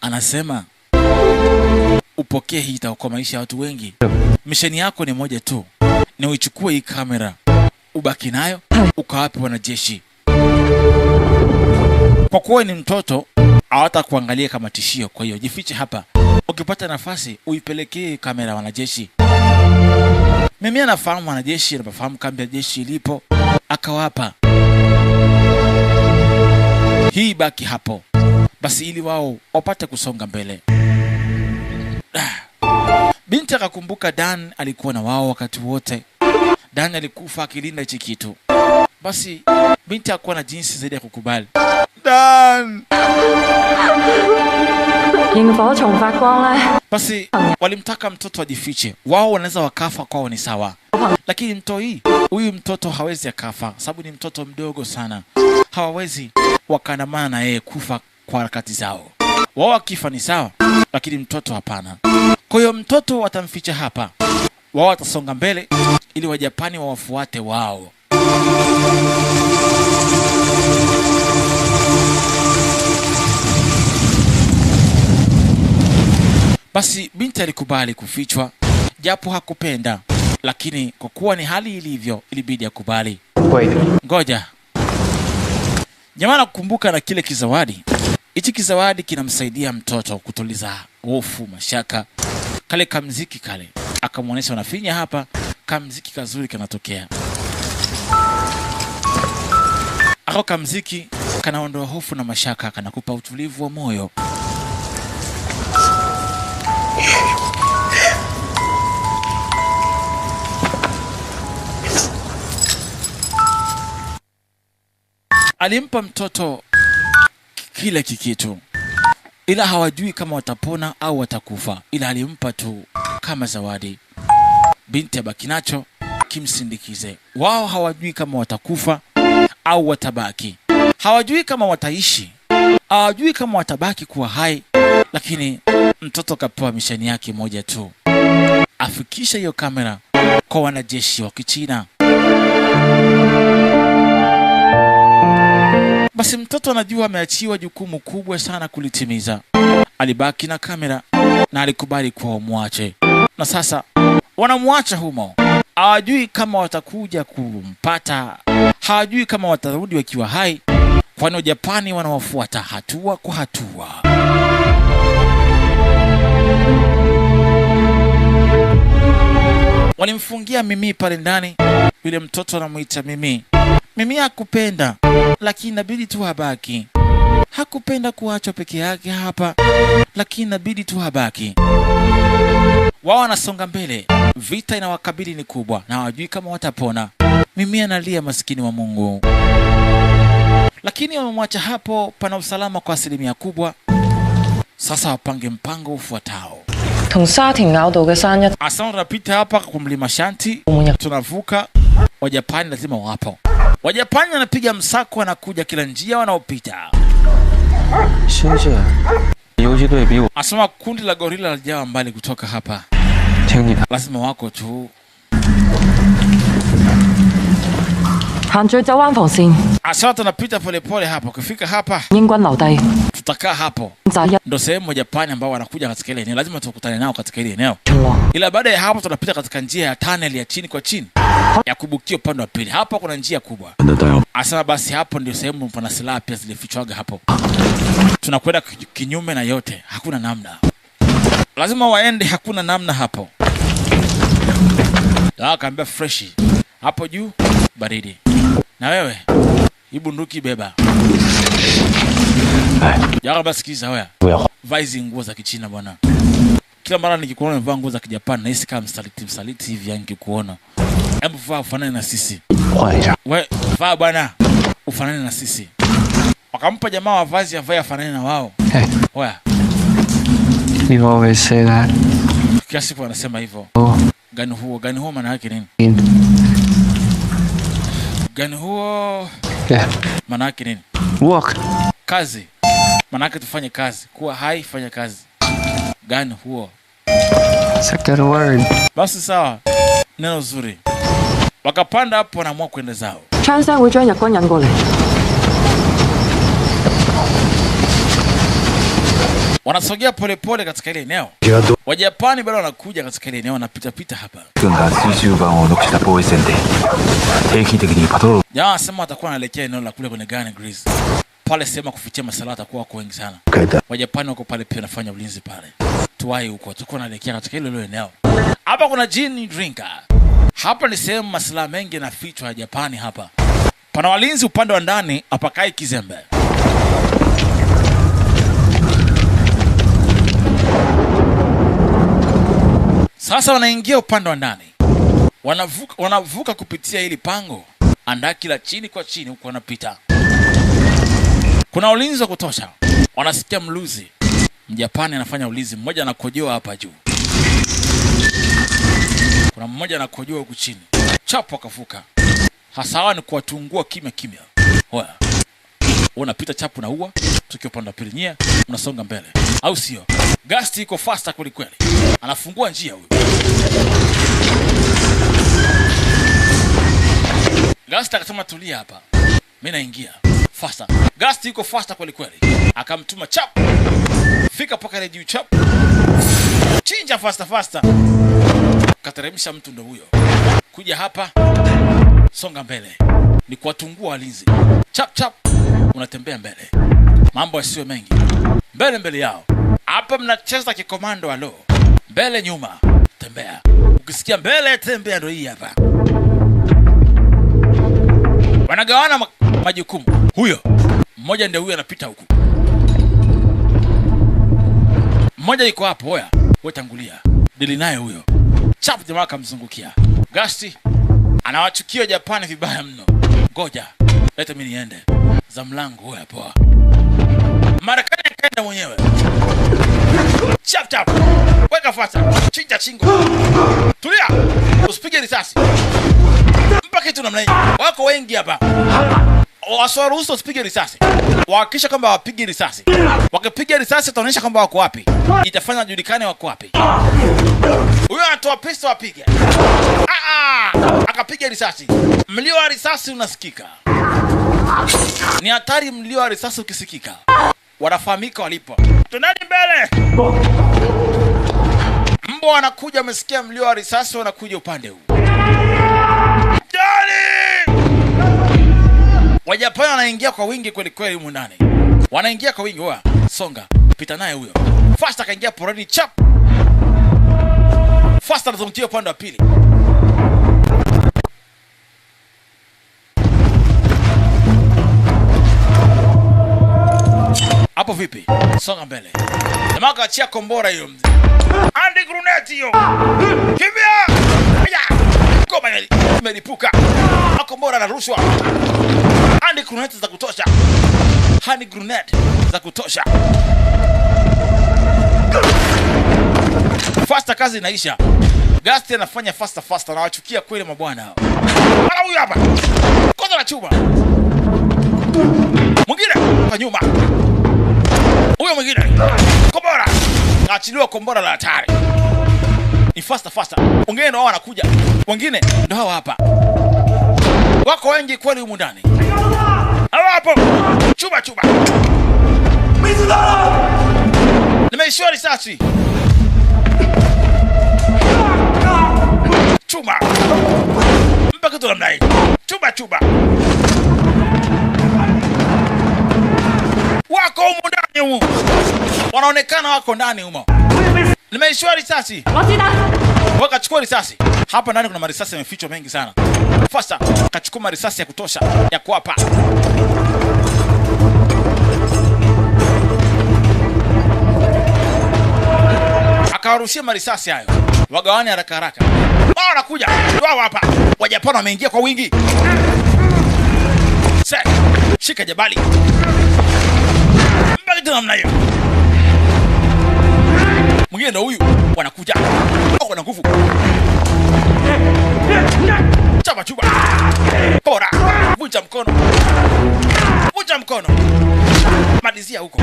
Anasema upokee, hii itaokoa maisha ya watu wengi. Misheni yako ni moja tu. Ni uichukue hii kamera, ubaki nayo, ukawape wanajeshi. Kwa kuwa ni mtoto, hawata kuangalia kama tishio, kwa hiyo jifiche hapa. Ukipata nafasi, uipelekee kamera wanajeshi. Mimi anafahamu wanajeshi, anafahamu kambi ya jeshi ilipo, akawapa. Hii baki hapo. Basi ili wao wapate kusonga mbele. Binti akakumbuka Dan alikuwa na wao wakati wote. Dan alikufa akilinda hichi kitu. Basi binti hakuwa na jinsi zaidi ya kukubali. Dan! Basi walimtaka mtoto ajifiche. Wao wanaweza wakafa, kwao ni sawa. Lakini huyu mtoto hawezi akafa, sababu ni mtoto mdogo sana. Hawawezi wakaandamana na yeye kufa kwa harakati zao. Wao akifa ni sawa, lakini mtoto hapana. Kwa hiyo mtoto watamficha hapa. Wao watasonga mbele ili Wajapani wawafuate wao. Basi binti alikubali kufichwa, japo hakupenda, lakini kwa kuwa ni hali ilivyo, ilibidi akubali. Ngoja. Jamaa nakumbuka na kile kizawadi. Hichi kizawadi kinamsaidia mtoto kutuliza hofu, mashaka. Kale kamziki kale. Akamuonesha unafinya hapa, kamziki kazuri kanatokea. Ako kamziki kanaondoa hofu na mashaka, kanakupa utulivu wa moyo. Alimpa mtoto kile kikitu, ila hawajui kama watapona au watakufa, ila alimpa tu kama zawadi. Binti abaki nacho kimsindikize. Wao hawajui kama watakufa au watabaki, hawajui kama wataishi, hawajui kama watabaki kuwa hai, lakini mtoto kapewa misheni yake moja tu, afikisha hiyo kamera kwa wanajeshi wa Kichina. Basi mtoto anajua ameachiwa jukumu kubwa sana kulitimiza. Alibaki na kamera na alikubali kuwa wamwache. Na sasa wanamwacha humo. Hawajui kama watakuja kumpata, hawajui kama watarudi wakiwa hai, kwani Wajapani wanawafuata hatua kwa hatua. Walimfungia Mimi pale ndani. Yule mtoto anamuita Mimi. Mimi hakupenda, lakini inabidi tu habaki. Hakupenda kuachwa peke yake hapa, lakini inabidi tu habaki. Wao wanasonga mbele. Vita inawakabili ni kubwa na hawajui kama watapona. Mimi analia, maskini wa Mungu. Lakini wamemwacha hapo, pana usalama kwa asilimia kubwa. Sasa wapange mpango ufuatao. Asante, tunapita hapa kwa mlima Shanti. Tunavuka. Wajapani lazima wapo. Wajapani wanapiga msako, wanakuja kila njia wanaopita. Asema kundi la gorila lajawa mbali kutoka hapa. Lazima wako tu.
行最走灣防線，
Asa tunapita polepole hapo. Ukifika hapa
英軍留低，
tutakaa hapo.
就一
Ndio sehemu ya Japani ambao wanakuja katika ile eneo. Lazima tukutane nao katika ile eneo.
巡邏。
Ila baada ya hapo tunapita katika njia ya tunnel ya chini kwa chini ya kubukia upande wa pili. Hapa kuna njia kubwa. Asema basi hapo ndio sehemu pana silaha pia zilifichwaga hapo. Tunakwenda kinyume na yote. Hakuna namna. Lazima waende, hakuna namna hapo. Akaambia freshi. Hapo juu baridi. Na wewe hii bunduki beba. Jaga basi kiza wewe. Vaa hizi nguo za Kichina bwana. Kila mara nikikuona umevaa nguo za Kijapani nahisi kama msaliti hivi nikikuona. Hebu vaa ufanane na sisi. Wewe vaa bwana ufanane na sisi. Wakampa jamaa mavazi ya vaa afanane na wao. Wewe.
You always say that.
Kiasi kwa anasema hivyo. Gani huo maana yake nini? Gani huo?
Yeah.
Maana yake nini?
Work.
Kazi. Maana yake tufanye kazi. Kuwa hai fanya kazi. Gani huo?
It's a good word.
Basi sawa. Neno zuri. Wakapanda hapo wanaamua kwenda zao.
槍聲會將日軍引過嚟。
Wanasogea polepole katika ile eneo. Wajapani bado wanakuja katika ile eneo, wanapita hapa. Jamaa anasema watakuwa wanaelekea eneo la kule kwenye Gun Grease. Pale sema kufichia masala atakuwa wako wengi sana. Wajapani wako pale pia wanafanya ulinzi pale. Tuwai huko, tutakuwa tunaelekea katika ile eneo. Hapa kuna gin drinker. Hapa ni sehemu masala mengi yanafichwa ya Japani hapa. Pana walinzi upande wa ndani, hapakai kizembe. Sasa wanaingia upande wa ndani. Wanavuka kupitia hili pango. Andaki la chini kwa chini huko wanapita. Kuna ulinzi wa kutosha. Wanasikia mluzi. Mjapani anafanya ulinzi, mmoja anakojoa hapa juu. Kuna mmoja anakojoa huku chini. Chapo akavuka. Hasa ni kuwatungua kimya. Hoya. Unapita chapu na ua, tukio upande wa pili nyia, unasonga mbele. Au sio? Gasti iko faster kweli. Anafungua njia huyo. Gasti akasema tulia hapa. Mimi naingia. Faster. Gasti iko faster kweli. Akamtuma chap. Fika paka ile juu chap. Chinja faster. Kateremsha mtu ndo huyo. Kuja hapa. Songa mbele. Ni kuwatungua walinzi. Chap. Unatembea mbele. Mambo yasiwe mengi. Mbele yao. Hapa mnacheza kikomando alo. Mbele nyuma. Tembea. Ukisikia mbele tembea ndo hii hapa. Wanagawana majukumu. Huyo. Mmoja ndio huyo anapita huku. Mmoja yuko hapo, hoya. Wewe tangulia. Dili naye huyo. Chap jamaa akamzungukia. Gasti anawachukia Japani vibaya mno. Ngoja. Leta mimi niende. Za mlango hoya poa. Marekani akaenda mwenyewe. Chap. Weka fasa. Chinja chingo. Tulia. Usipige risasi. Mpa kitu namna hii. Wako wengi hapa. Wasoruhusu usipige risasi. Wahakikisha kwamba wapige risasi. Wakipiga risasi itaonyesha kwamba wako wapi. Itafanya julikane wako wapi. Huyo anatoa pesa wapige. Akapiga risasi. Mlio wa risasi unasikika. Ni hatari mlio wa risasi ukisikika. Wanafahamika walipo. Tunani mbele. Mbwa anakuja, amesikia mlio wa risasi, wanakuja upande huu. Jali! Wajapani wanaingia kwa wingi kweli humu ndani. Wanaingia kwa wingi hoya. Songa. Pita naye huyo. Fast akaingia porani chap. Fast anazungumzia upande wa pili. Hapo vipi? Songa mbele. Jamaa kaachia kombora hiyo mzee. Andi grenade hiyo. Kimbia! Aya! Koma imelipuka. Kombora anarushwa. Andi grenade za kutosha. Hani grenade za kutosha. Faster, kazi inaisha. Gasti anafanya faster na wachukia kweli mabwana hao. Mara huyu hapa. Kwanza na chuma. Mwingine kwa nyuma. Huyo mwingine. Kombora. Kaachiliwa kombora la hatari. Ni faster. Wengine ndio wanakuja. Wengine ndio hao hapa. Wako wengi kweli humu ndani. Hapo. Chuba. Nimeishiwa risasi. Chuma. Mpa kitu namna hii. Chuba. Wako humu ndani humu. Wanaonekana wako ndani humo. Nimeishiwa risasi. Wakachukua risasi. Hapa ndani kuna marisasi yamefichwa mengi sana. Fasta akachukua marisasi ya kutosha ya kuapa. Akawarushia marisasi hayo. Wagawane haraka. Wao wanakuja. Wao hapa. Wajapani wameingia kwa wingi. Shika jabali. Mbaki tu namna hiyo. Mwingine ndo huyu. Wanakuja. Wako na nguvu. Chuba. Bora. Vunja mkono. Malizia huko.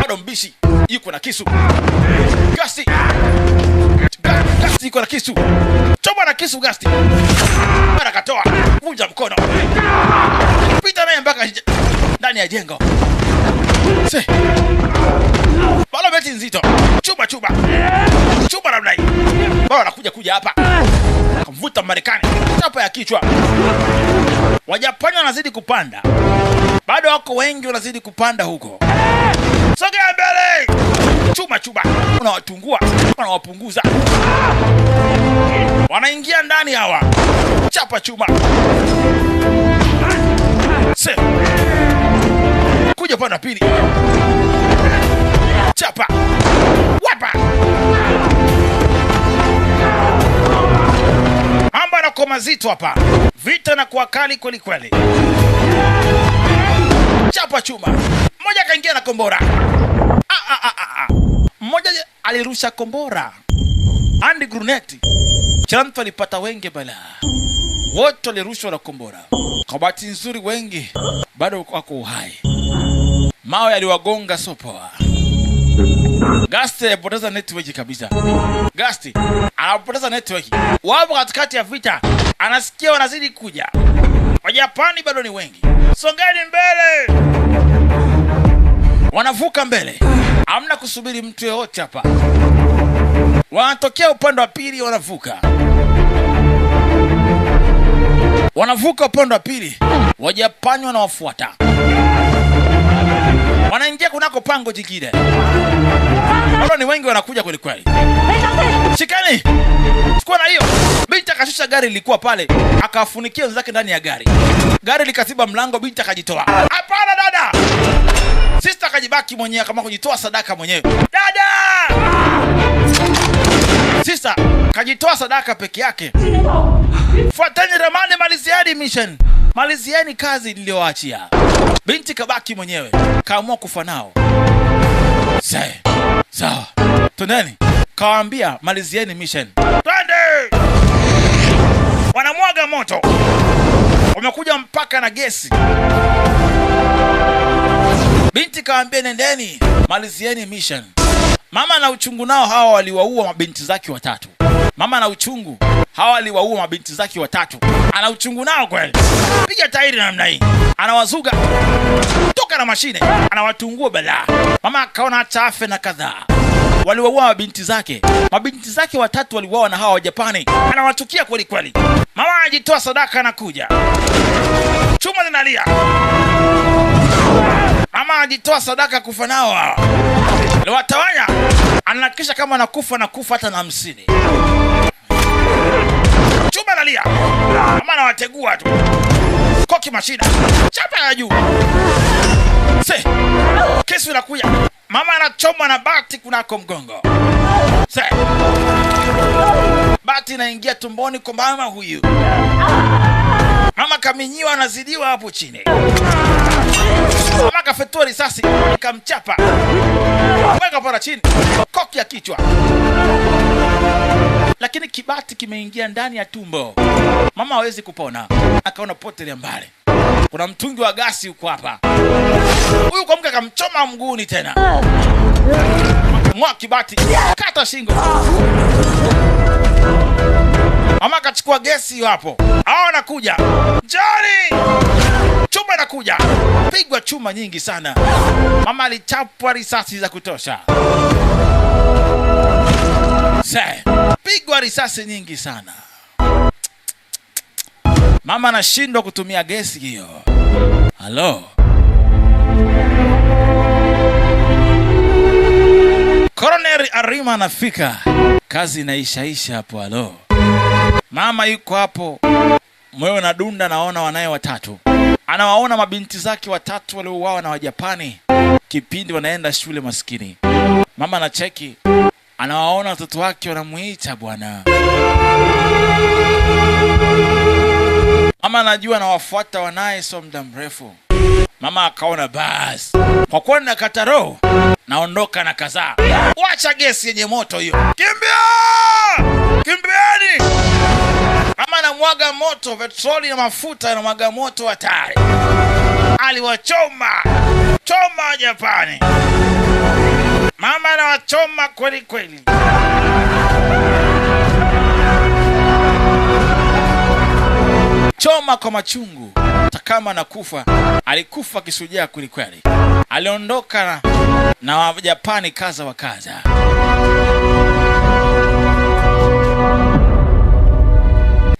Bado mbishi. Yuko na kisu. Gasti yuko na kisu. Choba na kisu Gasti. Mara katoa. Vunja mkono. Pita naye mpaka ndani ya jengo. Balo beti nzito. Chuba. Chuba namna hii. Balo anakuja hapa. Akamvuta Marekani. Chapa ya kichwa. Wajapani wanazidi kupanda. Bado wako wengi wanazidi kupanda huko. Sogea mbele. Chuba. Unawatungua. Unawapunguza. Wanaingia ndani hawa. Chapa chuma. Kuja panda pili. Chapa. Wapa. Amba na kwa mazito hapa. Vita na kwa kali kweli. Chapa chuma. Mmoja kaingia na kombora. Mmoja alirusha kombora. Andi gruneti. Kila mtu alipata wengi bala. Wote walirushwa na kombora. Kwa bahati nzuri wengi bado wako uhai. Mawe yaliwagonga sopoa. Gasti alipoteza network kabisa. Gasti anapoteza network. Wapo katikati ya vita. Anasikia wanazidi kuja. Wajapani bado ni wengi. Songeni mbele. Wanavuka mbele. Hamna kusubiri mtu yeyote hapa. Wanatokea upande wa pili wanavuka. Wanavuka upande wa pili. Wajapani wanawafuata. Wanaingia kunako pango jingine. Bado ni wengi wanakuja kweli. Shikani. Chukua na hiyo. Binti akashusha gari lilikuwa pale. Akafunikia wenzake ndani ya gari. Gari likasiba mlango, binti akajitoa. Hapana dada. Sister akajibaki mwenyewe kama kujitoa sadaka mwenyewe. Dada! Sister kajitoa sadaka peke yake. Fuateni ramani, malizieni mission. Malizieni kazi niliyowaachia. Binti kabaki mwenyewe. Kaamua kufa nao. Sawa. Twendeni. Kawaambia malizieni mission. Twende! Wanamwaga moto. Wamekuja mpaka na gesi. Binti kawaambia nendeni, malizieni mission. Mama na uchungu nao hawa waliwaua mabinti zake watatu. Mama na uchungu hawa waliwaua mabinti zake watatu. Ana uchungu nao kweli. Piga tairi namna hii. Anawazuga. Toka na mashine. Anawatungua balaa. Mama akaona hata afe na kadhaa. Waliwaua mabinti zake. Mabinti zake watatu waliuawa na hawa Wajapani. Anawatukia kweli. Mama anajitoa sadaka na kuja. Chuma zinalia. Mama anajitoa sadaka kufa nao hawa. Liwatawanya. Anahakikisha kama nakufa hata na 50. Chuma nalia. Mama anawategua tu. Koki mashina. Chapa ya juu. Kisu inakuja. Mama anachoma na bati kunako mgongo. Bati inaingia tumboni kwa mama huyu. Mama kaminyiwa, anazidiwa hapo chini. Mama kafetua risasi, ikamchapa. Weka para chini. Koki ya kichwa. Lakini kibati kimeingia ndani ya tumbo. Mama hawezi kupona. Akaona potelea mbali. Kuna mtungi wa gasi huko hapa. Huyu kwa mke akamchoma mguuni tena. Mwa kibati. Kata shingo. Mama akachukua gesi hiyo hapo. Hao anakuja. Njoni! Chuma inakuja. Pigwa chuma nyingi sana. Mama alichapwa risasi za kutosha. Pigwa risasi nyingi sana. Mama anashindwa kutumia gesi hiyo. Halo. Colonel Arima anafika. Kazi inaishaisha hapo. Halo. Mama yuko hapo. Moyo unadunda, naona wanae watatu. Anawaona mabinti zake watatu waliouawa na Wajapani kipindi wanaenda shule maskini. Mama anacheki. Anawaona watoto wake wanamuita bwana. Mama anajua anawafuata wanae so muda mrefu. Mama akaona basi, kwa kuwa nakata roho, naondoka na kazaa. Wacha gesi yenye moto hiyo. Kimbia! Kimbieni! Mama anamwaga moto, petroli na mafuta anamwaga moto hatari. Aliwachoma. Choma Japani. Mama anawachoma kweli kweli. Choma kwa machungu. Takama anakufa. Alikufa kisujaa kweli kweli. Aliondoka na Wajapani kaza wa kaza.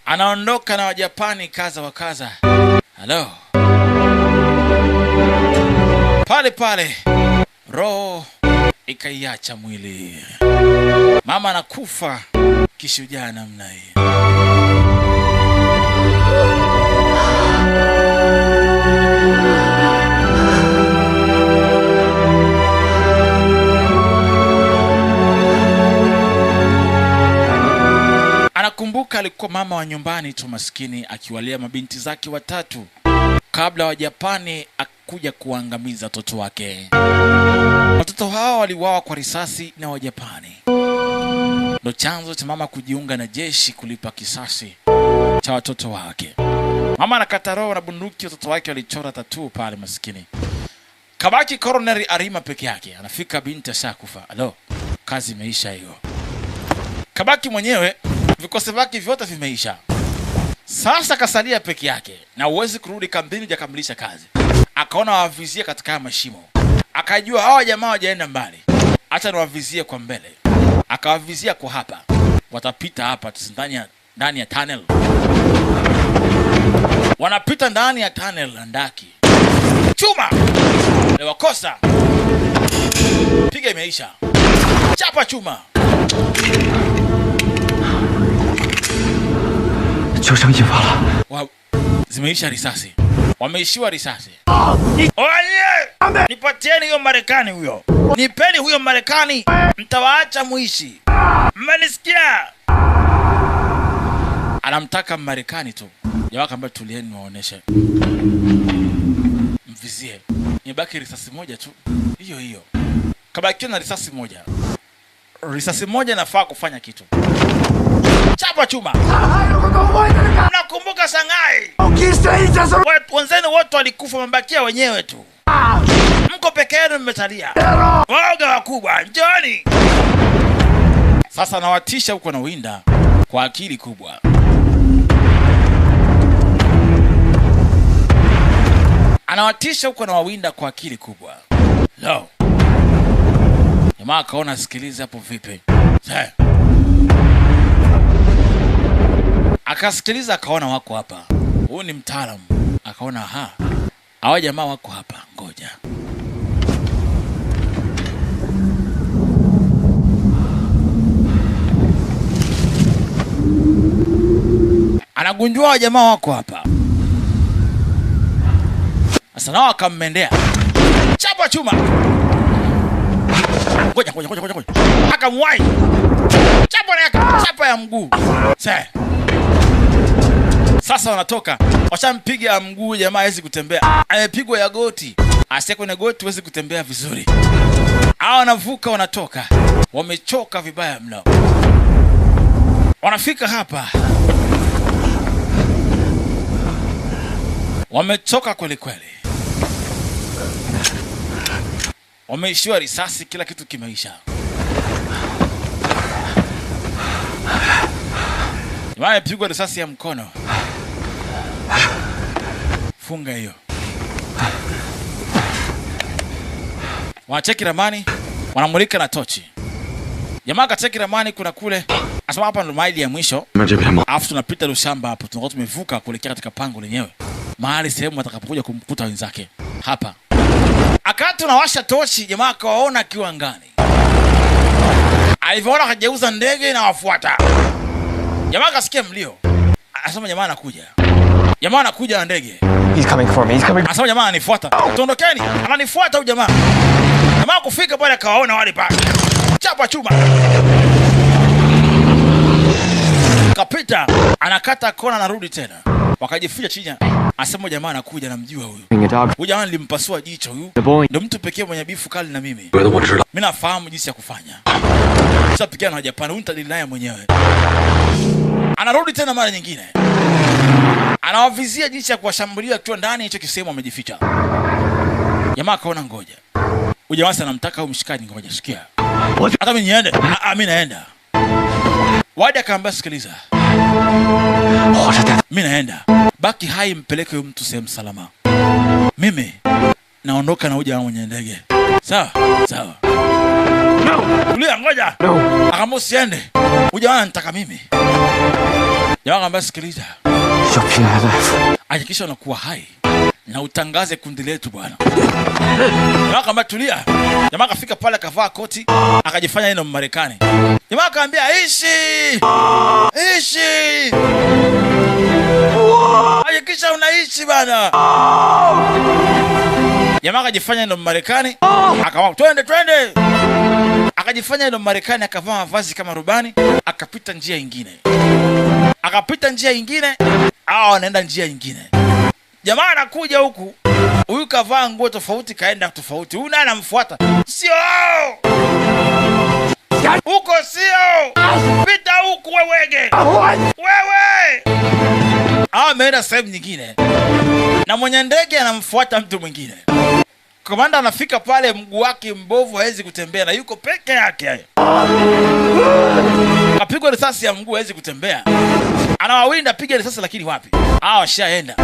Anaondoka na Wajapani kaza wa kaza. Halo. Pale pale roho ikaiacha mwili. Mama anakufa kishujaa namna hii. Anakumbuka alikuwa mama wa nyumbani tu maskini, akiwalea mabinti zake watatu kabla Wajapani akuja kuangamiza watoto wake. Watoto hao waliuawa kwa risasi na Wajapani. Ndo chanzo cha mama kujiunga na jeshi kulipa kisasi cha watoto wake. Mama anakata roho na bunduki, watoto wake walichora tattoo pale maskini. Kabaki Colonel Arima peke yake. Anafika binti ashakufa. Alo, kazi imeisha hiyo. Kabaki mwenyewe, vikosi vyake vyote vimeisha. Sasa kasalia peke yake na uwezi kurudi kambini hujakamilisha kazi. Akaona wavizie katika mashimo. Akajua hawa jamaa hawajaenda mbali. Acha niwavizie kwa mbele. Akawavizia kwa hapa. Watapita hapa ndani ya tunnel. Wanapita ndani ya tunnel ndaki. Chuma! Lewakosa. Piga imeisha. Chapa chuma. Zimeisha risasi. Wameishiwa risasi. Oye! Nipatieni hiyo Marekani huyo. Nipeni huyo Marekani. Mtawaacha muishi. Mmenisikia? Anamtaka Marekani tu. Jamaa kamba tulieni waoneshe. Mvizie. Nibaki risasi moja tu. Hiyo. Kabaki na risasi moja. Risasi moja inafaa kufanya kitu. Chapa chuma. Nakumbuka Shanghai. Wenzenu wote walikufa, mbakia wenyewe tu. Mko peke yenu mmetalia. Waoga wakubwa, njoni. Sasa nawatisha huko na winda kwa akili kubwa. Anawatisha huko na wawinda kwa akili kubwa. Lo. Jamaa akaona, sikiliza hapo vipi. Akasikiliza akaona wako hapa. Huyu ni mtaalamu. Akaona hawa jamaa wako hapa, ngoja. Anagundua hawa jamaa wako hapa. Sasa nao akammendea. Chapa chuma. Ngoja. Akamwai. Chapa ya mguu. Sasa wanatoka. Washampiga ya mguu, jamaa hawezi kutembea. Amepigwa ya goti. Asiye kwenye goti hawezi kutembea vizuri. Hao wanavuka, wanatoka. Wamechoka vibaya mno. Wanafika hapa. Wamechoka kweli kweli. Wameishiwa risasi, kila kitu kimeisha. Jamaa apigwa risasi ya mkono. Funga hiyo. Wanacheki ramani, wanamulika na tochi. Jamaa kacheki ramani kuna kule. Asema hapa ndo maili ya mwisho. Alafu tunapita Lushamba hapo. Tunakuwa tumevuka kuelekea katika pango lenyewe. Mahali sehemu atakapokuja kumkuta wenzake. Hapa. Akati tunawasha tochi, jamaa akawaona akiwa angani. Alivyoona akageuza ndege na wafuata. Jamaa akasikia mlio. Asema jamaa anakuja. Jamaa anakuja na ndege.
He's coming for me. He's coming.
Asema jamaa ananifuata. Tuondokeni. Ananifuata huyu jamaa. Jamaa kufika pale akawaona wale pale. Chapa chuma. Kapita, anakata kona na rudi tena. Wakajificha chini. Asema jamaa anakuja na mjua huyu. Huyu jamaa nilimpasua jicho huyu. Ndio mtu pekee mwenye bifu kali na mimi. Mimi nafahamu jinsi ya kufanya. Sasa pigana na Japan, huyu nitadili naye mwenyewe. Anarudi tena mara nyingine. Anawavizia jinsi ya kuwashambulia akiwa ndani hicho kisehemu amejificha. Jamaa akaona ngoja. Huyu jamaa anamtaka huyu mshikaji ngoja sikia. Hata mimi niende. Mimi naenda. Wadi akaambia sikiliza. Mimi naenda. Baki hai mpeleke huyu mtu sehemu salama. Mimi naondoka na huyu jamaa mwenye ndege. Sawa? Sawa. Tulia ngoja. Akaambia usiende. Huyu jamaa anataka mimi. Jamaa akaambia sikiliza. Hakikisha unakuwa hai na utangaze kundi letu bwana. Jamaa akaambia tulia. Jamaa akafika pale akavaa koti, akajifanya yeye ni Mmarekani. Jamaa akaambia ishi. Ishi. Hakikisha unaishi bana. Jamaa akajifanya yeye ni Mmarekani, akawa twende. Akajifanya yeye ni Mmarekani, akavaa mavazi kama rubani, akapita njia nyingine. Anaenda njia nyingine. Jamaa anakuja huku. Huyu kavaa nguo tofauti kaenda tofauti. Huyu naye anamfuata. Sio! Huko sio! Pita huku wewege! Wewe! Ameenda sehemu nyingine. Na mwenye ndege anamfuata mtu mwingine. Komanda anafika pale, mguu wake mbovu hawezi kutembea na yuko peke yake. Kapigwa risasi ya mguu hawezi kutembea. Anawawinda piga risasi lakini wapi? Washaenda.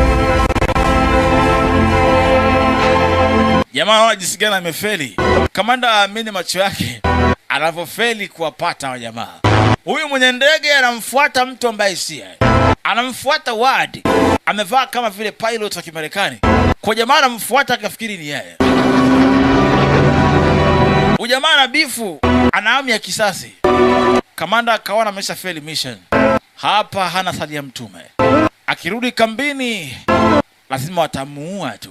Jamaa anaona jinsi gani amefeli. Kamanda aamini macho yake anavyofeli kuwapata wa jamaa. Huyu mwenye ndege anamfuata mtu ambaye si. Anamfuata Ward. Amevaa kama vile pilot wa Kimarekani. Kwa jamaa anamfuata akafikiri ni yeye. Ujamaa na bifu ana hamu ya kisasi. Kamanda akaona ameshafeli mission. Hapa hana sali ya mtume. Akirudi kambini lazima watamuua tu.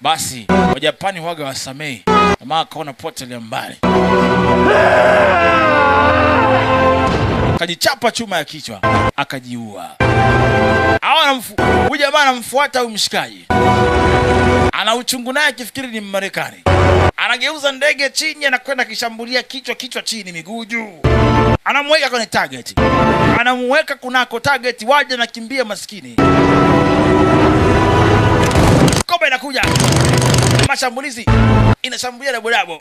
Basi Wajapani waga wasamei. Jamaa akaona potele mbali. Akajichapa chuma ya kichwa, akajiua. Huyu jamaa anamfuata huyu mshikaji. Ana uchungu naye akifikiri ni Mmarekani. Anageuza ndege chini anakwenda kishambulia kichwa chini miguu juu. Anamweka kwenye target. Anamweka kunako target, waje na kimbia maskini. Kobe inakuja. Mashambulizi. Inashambulia dabo.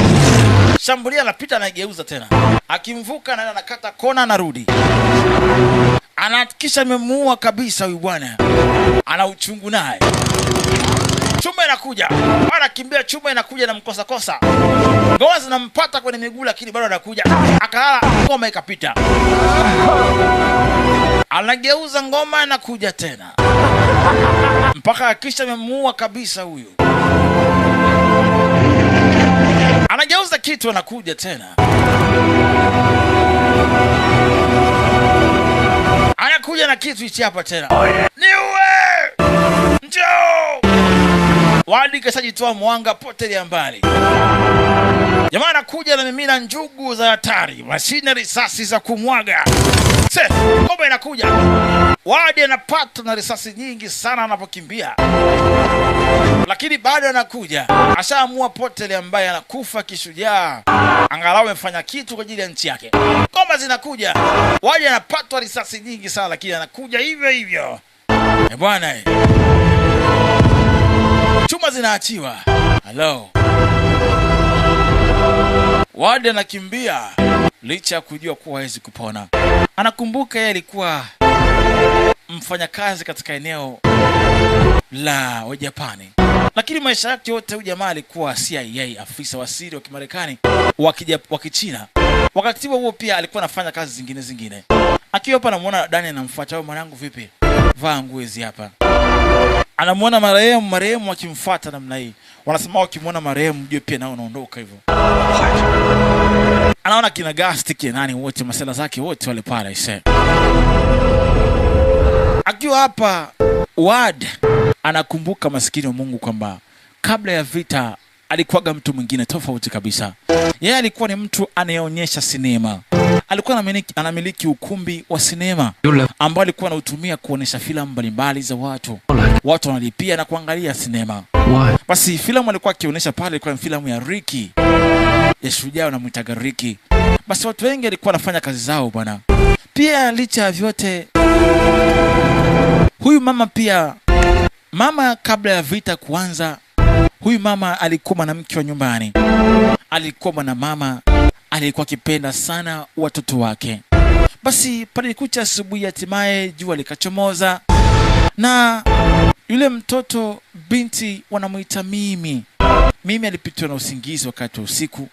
Shambulia anapita anageuza tena. Akimvuka na anakata kona anarudi. Anahakikisha amemuua kabisa huyu bwana. Ana uchungu naye. Chuma inakuja. Anakimbia chuma inakuja na mkosa. Ngoma zinampata kwenye miguu lakini bado anakuja. Akalala ngoma ikapita. Anageuza ngoma inakuja tena. Mpaka akisha amemuua kabisa huyu. Anageuza kitu anakuja tena. Anakuja na kitu hichi hapa tena. Niue! Njoo! Wadi kasajitoa mwanga poteli ya mbali. Jamaa anakuja na mimina njugu za hatari, mashine risasi za kumwaga. Kobe inakuja. Wadi anapata na risasi nyingi sana anapokimbia. Lakini bado anakuja. Ashaamua poteli ambaye anakufa kishujaa. Angalau amefanya kitu kwa ajili ya nchi yake. Ngoma zinakuja. Wadi anapata risasi nyingi sana lakini anakuja hivyo. Bwana. Chuma zinaachiwa. Hello. Wadi anakimbia licha ya kujua kuwa hawezi kupona. Anakumbuka yeye alikuwa mfanyakazi katika eneo la Wajapani. Lakini maisha yake yote huyu jamaa alikuwa CIA, afisa wa siri wa Kimarekani wa Kichina. Wakati huo pia alikuwa anafanya kazi zingine. Akiwa hapa anamuona Dani anamfuata, "Wewe mwanangu vipi? Vaa nguo hizi hapa." Anamuona marehemu akimfuata namna hii. Wanasema ukimwona marehemu jue pia nao unaondoka hivyo. Anaona kina Gasti nani wote masela zake wote wale pale ise. Akiwa hapa Ward anakumbuka maskini wa Mungu kwamba kabla ya vita alikuwaga mtu mwingine tofauti kabisa. Yeye alikuwa ni mtu anayeonyesha sinema. Alikuwa anamiliki ukumbi wa sinema ambao alikuwa anautumia kuonesha filamu mbalimbali za watu. Watu wanalipia na kuangalia sinema. Basi filamu alikuwa akionyesha pale ilikuwa filamu ya Ricky. Ya shujaa na mwitaga Ricky. Basi watu wengi walikuwa wanafanya kazi zao bwana. Pia licha ya vyote huyu mama kabla ya vita kuanza, huyu mama alikuwa mwanamke wa nyumbani. Alikuwa mwanamama, alikuwa akipenda sana watoto wake. Basi pale kucha asubuhi hatimaye jua likachomoza na yule mtoto binti wanamuita Mimi. Mimi alipitwa na usingizi wakati wa usiku.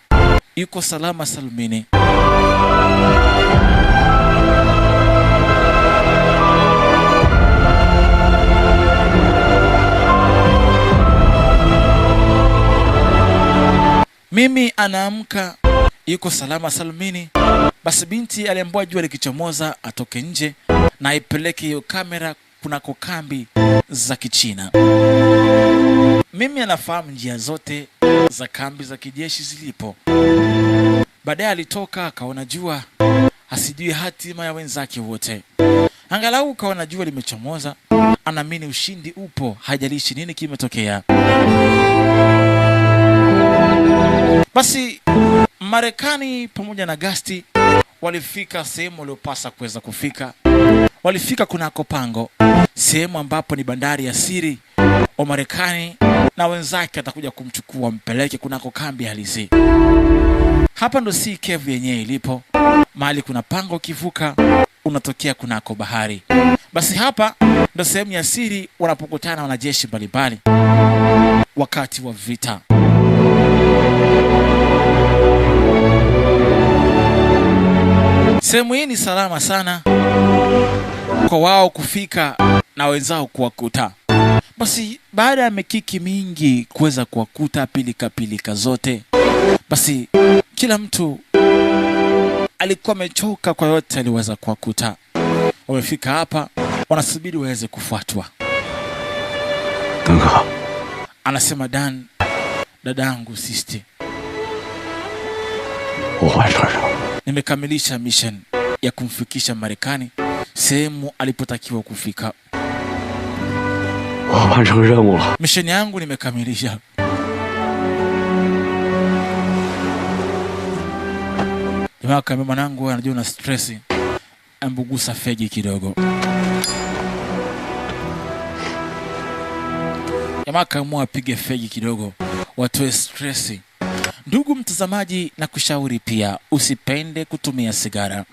Yuko salama salmini. Mimi anaamka, yuko salama salmini. Basi binti aliambiwa jua likichomoza atoke nje na aipeleke hiyo kamera kunako kambi za Kichina. Mimi anafahamu njia zote za kambi za kijeshi zilipo. Baadaye alitoka akaona jua, asijui hatima ya wenzake wote. Angalau kaona jua limechomoza, anaamini ushindi upo, hajalishi nini kimetokea. Basi Marekani pamoja na Gasti walifika sehemu waliopasa kuweza kufika. Walifika kunako pango, sehemu ambapo ni bandari ya siri. Wa Marekani na wenzake atakuja kumchukua mpeleke kunako kambi halisi. Hapa ndo si kevu yenyewe ilipo. Mahali kuna pango kivuka unatokea kunako bahari. Basi hapa ndo sehemu ya siri wanapokutana wanajeshi mbalimbali wakati wa vita. Sehemu hii ni salama sana kwa wao kufika na wenzao kuwakuta. Basi baada ya mikiki mingi kuweza kuwakuta pilika zote, basi kila mtu alikuwa amechoka kwa yote aliweza kuwakuta. Wamefika hapa, wanasubiri waweze kufuatwa. Anasema Dan, dadangu sister, nimekamilisha mission ya kumfikisha Marekani sehemu alipotakiwa kufika. Mission yangu nimekamilisha. Jamaa kama mwanangu anajua na stress, ambugusa fegi kidogo. Jamaa kama apige fegi kidogo, watoe stress. Ndugu mtazamaji, na kushauri pia usipende kutumia sigara.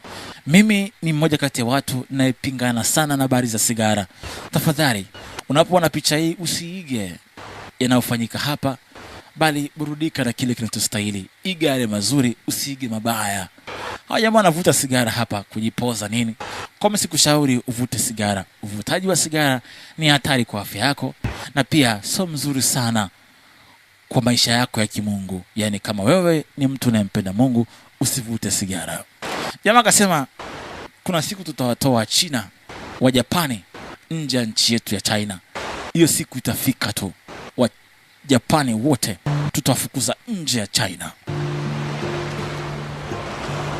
Mimi ni mmoja kati ya watu naepingana sana na habari za sigara. Tafadhali unapoona picha hii usiige yanayofanyika hapa, bali burudika na kile kinachostahili. Iga yale mazuri, usiige mabaya. Hawa jamaa wanavuta sigara hapa kujipoza nini? Kama sikushauri uvute sigara. Uvutaji wa sigara ni hatari kwa afya yako na pia sio mzuri sana kwa maisha yako ya kimungu. Yani kama wewe ni mtu unayempenda Mungu, usivute sigara. Jamaa akasema kuna siku tutawatoa China wa Japani nje ya nchi yetu ya China. Hiyo siku itafika tu. Wa Japani wote tutawafukuza nje ya China.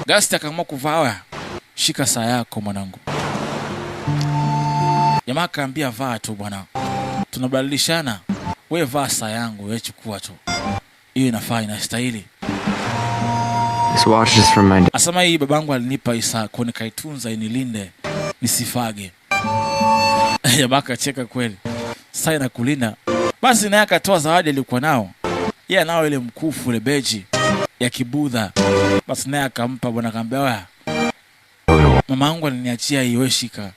Gasti akaamua kuvaa. Shika saa yako mwanangu. Jamaa akaambia vaa tu bwana. Tunabadilishana. Wewe vaa saa yangu, wewe chukua tu. Hiyo inafaa, inastahili.
This watch is from my...
Asema hii babangu alinipa hii saa kwa nikaitunza inilinde nisifage. Jamaa akacheka kweli. Saa inakulinda. Basi naye akatoa zawadi alikuwa nao. Yeye nao ile mkufu ile beji ya Kibudha. Basi naye akampa bwana, akamwambia wewe, mamangu aliniachia hii, wewe shika.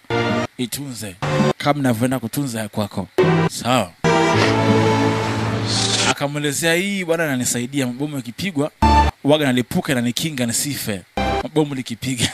itunze kama navyoenda kutunza ya kwako. Sawa. Akamwelezea hii bwana ananisaidia, mabomu yakipigwa waga nalipuka na nikinga nisife. Mabomu likipiga.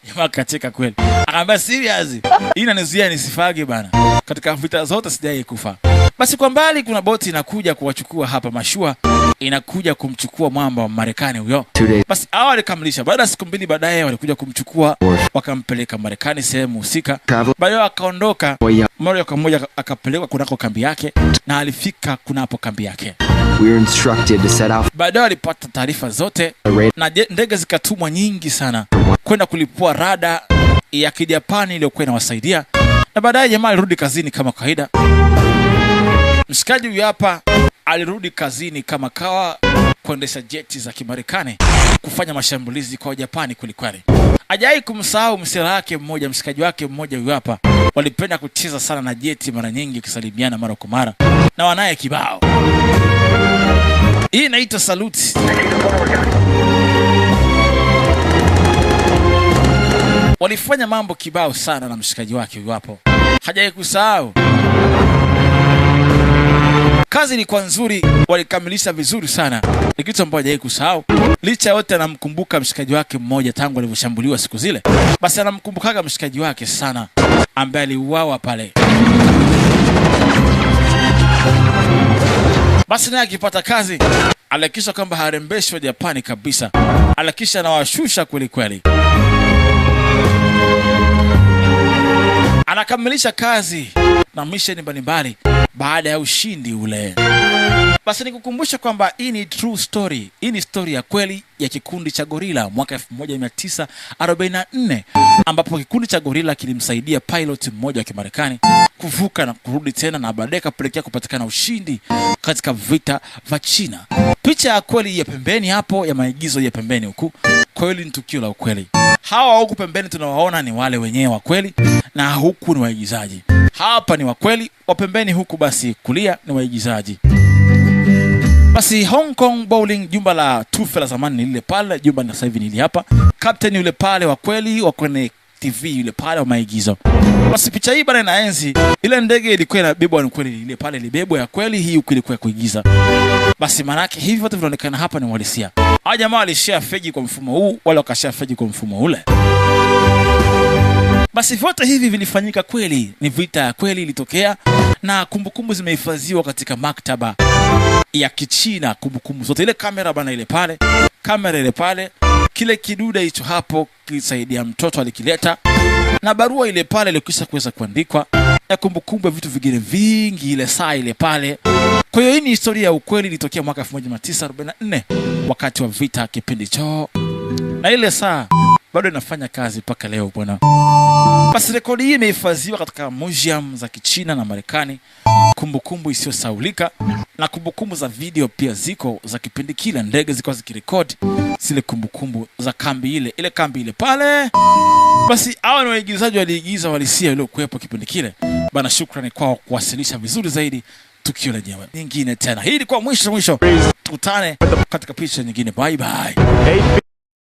Jamaa akacheka kweli. Akamwambia serious. Hii inanizuia nisifage bana. Katika vita zote sijawahi kufa. Basi kwa mbali kuna boti inakuja kuwachukua hapa, mashua inakuja kumchukua mwamba wa Marekani huyo. Basi hao walikamilisha. Baada ya siku 2 baadaye walikuja kumchukua wakampeleka Marekani sehemu husika. Baadaye akaondoka moja kwa moja akapelekwa kunako kambi yake na alifika kunapo kambi yake.
We were instructed to set out.
Baadaye alipata taarifa zote na ndege zikatumwa nyingi sana kwenda kulipua rada ya Kijapani iliyokuwa inawasaidia. Na baadaye jamaa alirudi kazini kama kawaida. Mshikaji huyu hapa alirudi kazini kama kawa kuendesha jeti za Kimarekani kufanya mashambulizi kwa Japani kwelikweli. Hajai kumsahau msela wake mmoja, mshikaji wake mmoja huyu hapa. Walipenda kucheza sana na jeti mara nyingi, kusalimiana mara kwa mara na wanaye kibao. Hii inaitwa salute. Walifanya mambo kibao sana na mshikaji wake huyu hapo. Hajai kusahau. Kazi ilikuwa nzuri, walikamilisha vizuri sana. Ni kitu ambacho hajai kusahau. Licha yote anamkumbuka mshikaji wake mmoja tangu alivyoshambuliwa siku zile. Basi anamkumbukaga mshikaji wake sana ambaye aliuawa pale. Basi naye akipata kazi alihakikisha kwamba harembeshwa Japani kabisa. Alihakikisha anawashusha kweli kweli. Anakamilisha kazi na mission mbalimbali baada ya ushindi ule. Basi nikukumbusha kwamba hii ni true story. Hii ni story ya kweli ya kikundi cha Gorilla mwaka 1944 ambapo kikundi cha Gorilla kilimsaidia pilot mmoja wa Kimarekani kuvuka na kurudi tena na baadaye kapelekea kupatikana ushindi katika vita vya China. Picha ya kweli ya pembeni hapo ya maigizo ya pembeni huku. Kweli ni tukio la ukweli. Hawa huku pembeni tunawaona ni wale wenyewe wa kweli na huku ni waigizaji. Hapa ni wa kweli, wa pembeni huku basi kulia ni waigizaji. Basi Hong Kong Bowling, jumba la tufe la zamani ni lile pale, jumba ni sasa hivi ni hili hapa. Captain yule pale wa kweli, wa kwenye TV yule pale wa maigizo. Basi picha hii bana inaenzi ile ndege ilikuwa inabebwa ni kweli, ile pale ilibebwa ya kweli, hii huku ilikuwa kuigiza. Basi manake hivi vitu vinaonekana hapa ni uhalisia. Hawa jamaa walishare fegi kwa mfumo huu, wala wakashare fegi kwa mfumo ule. Basi vyote hivi vilifanyika kweli, ni vita ya kweli ilitokea na kumbukumbu zimehifadhiwa katika maktaba ya Kichina. Kumbukumbu zote, ile kamera bana ile pale, kamera ile pale, kile kiduda hicho hapo kilisaidia mtoto alikileta, na barua ile pale ilikwisha kuweza kuandikwa, na kumbukumbu ya vitu vingine vingi, ile saa ile pale. Kwa hiyo hii ni historia ya ukweli, ilitokea mwaka 1944 wakati wa vita kipindi cho, na ile saa bado inafanya kazi mpaka leo bwana. Basi rekodi hii imehifadhiwa katika museum za Kichina na Marekani, kumbukumbu isiyosahaulika, na kumbukumbu za video pia ziko za kipindi kile, ndege ziko zikirekodi zile kumbukumbu za kambi ile kambi ile pale. Basi hao ni waigizaji waliigiza walisia ile kuepo kipindi kile bana. Shukrani kwao kuwasilisha vizuri zaidi tukio lenyewe. Nyingine tena, hii ilikuwa mwisho. Tukutane katika picha nyingine. Bye bye.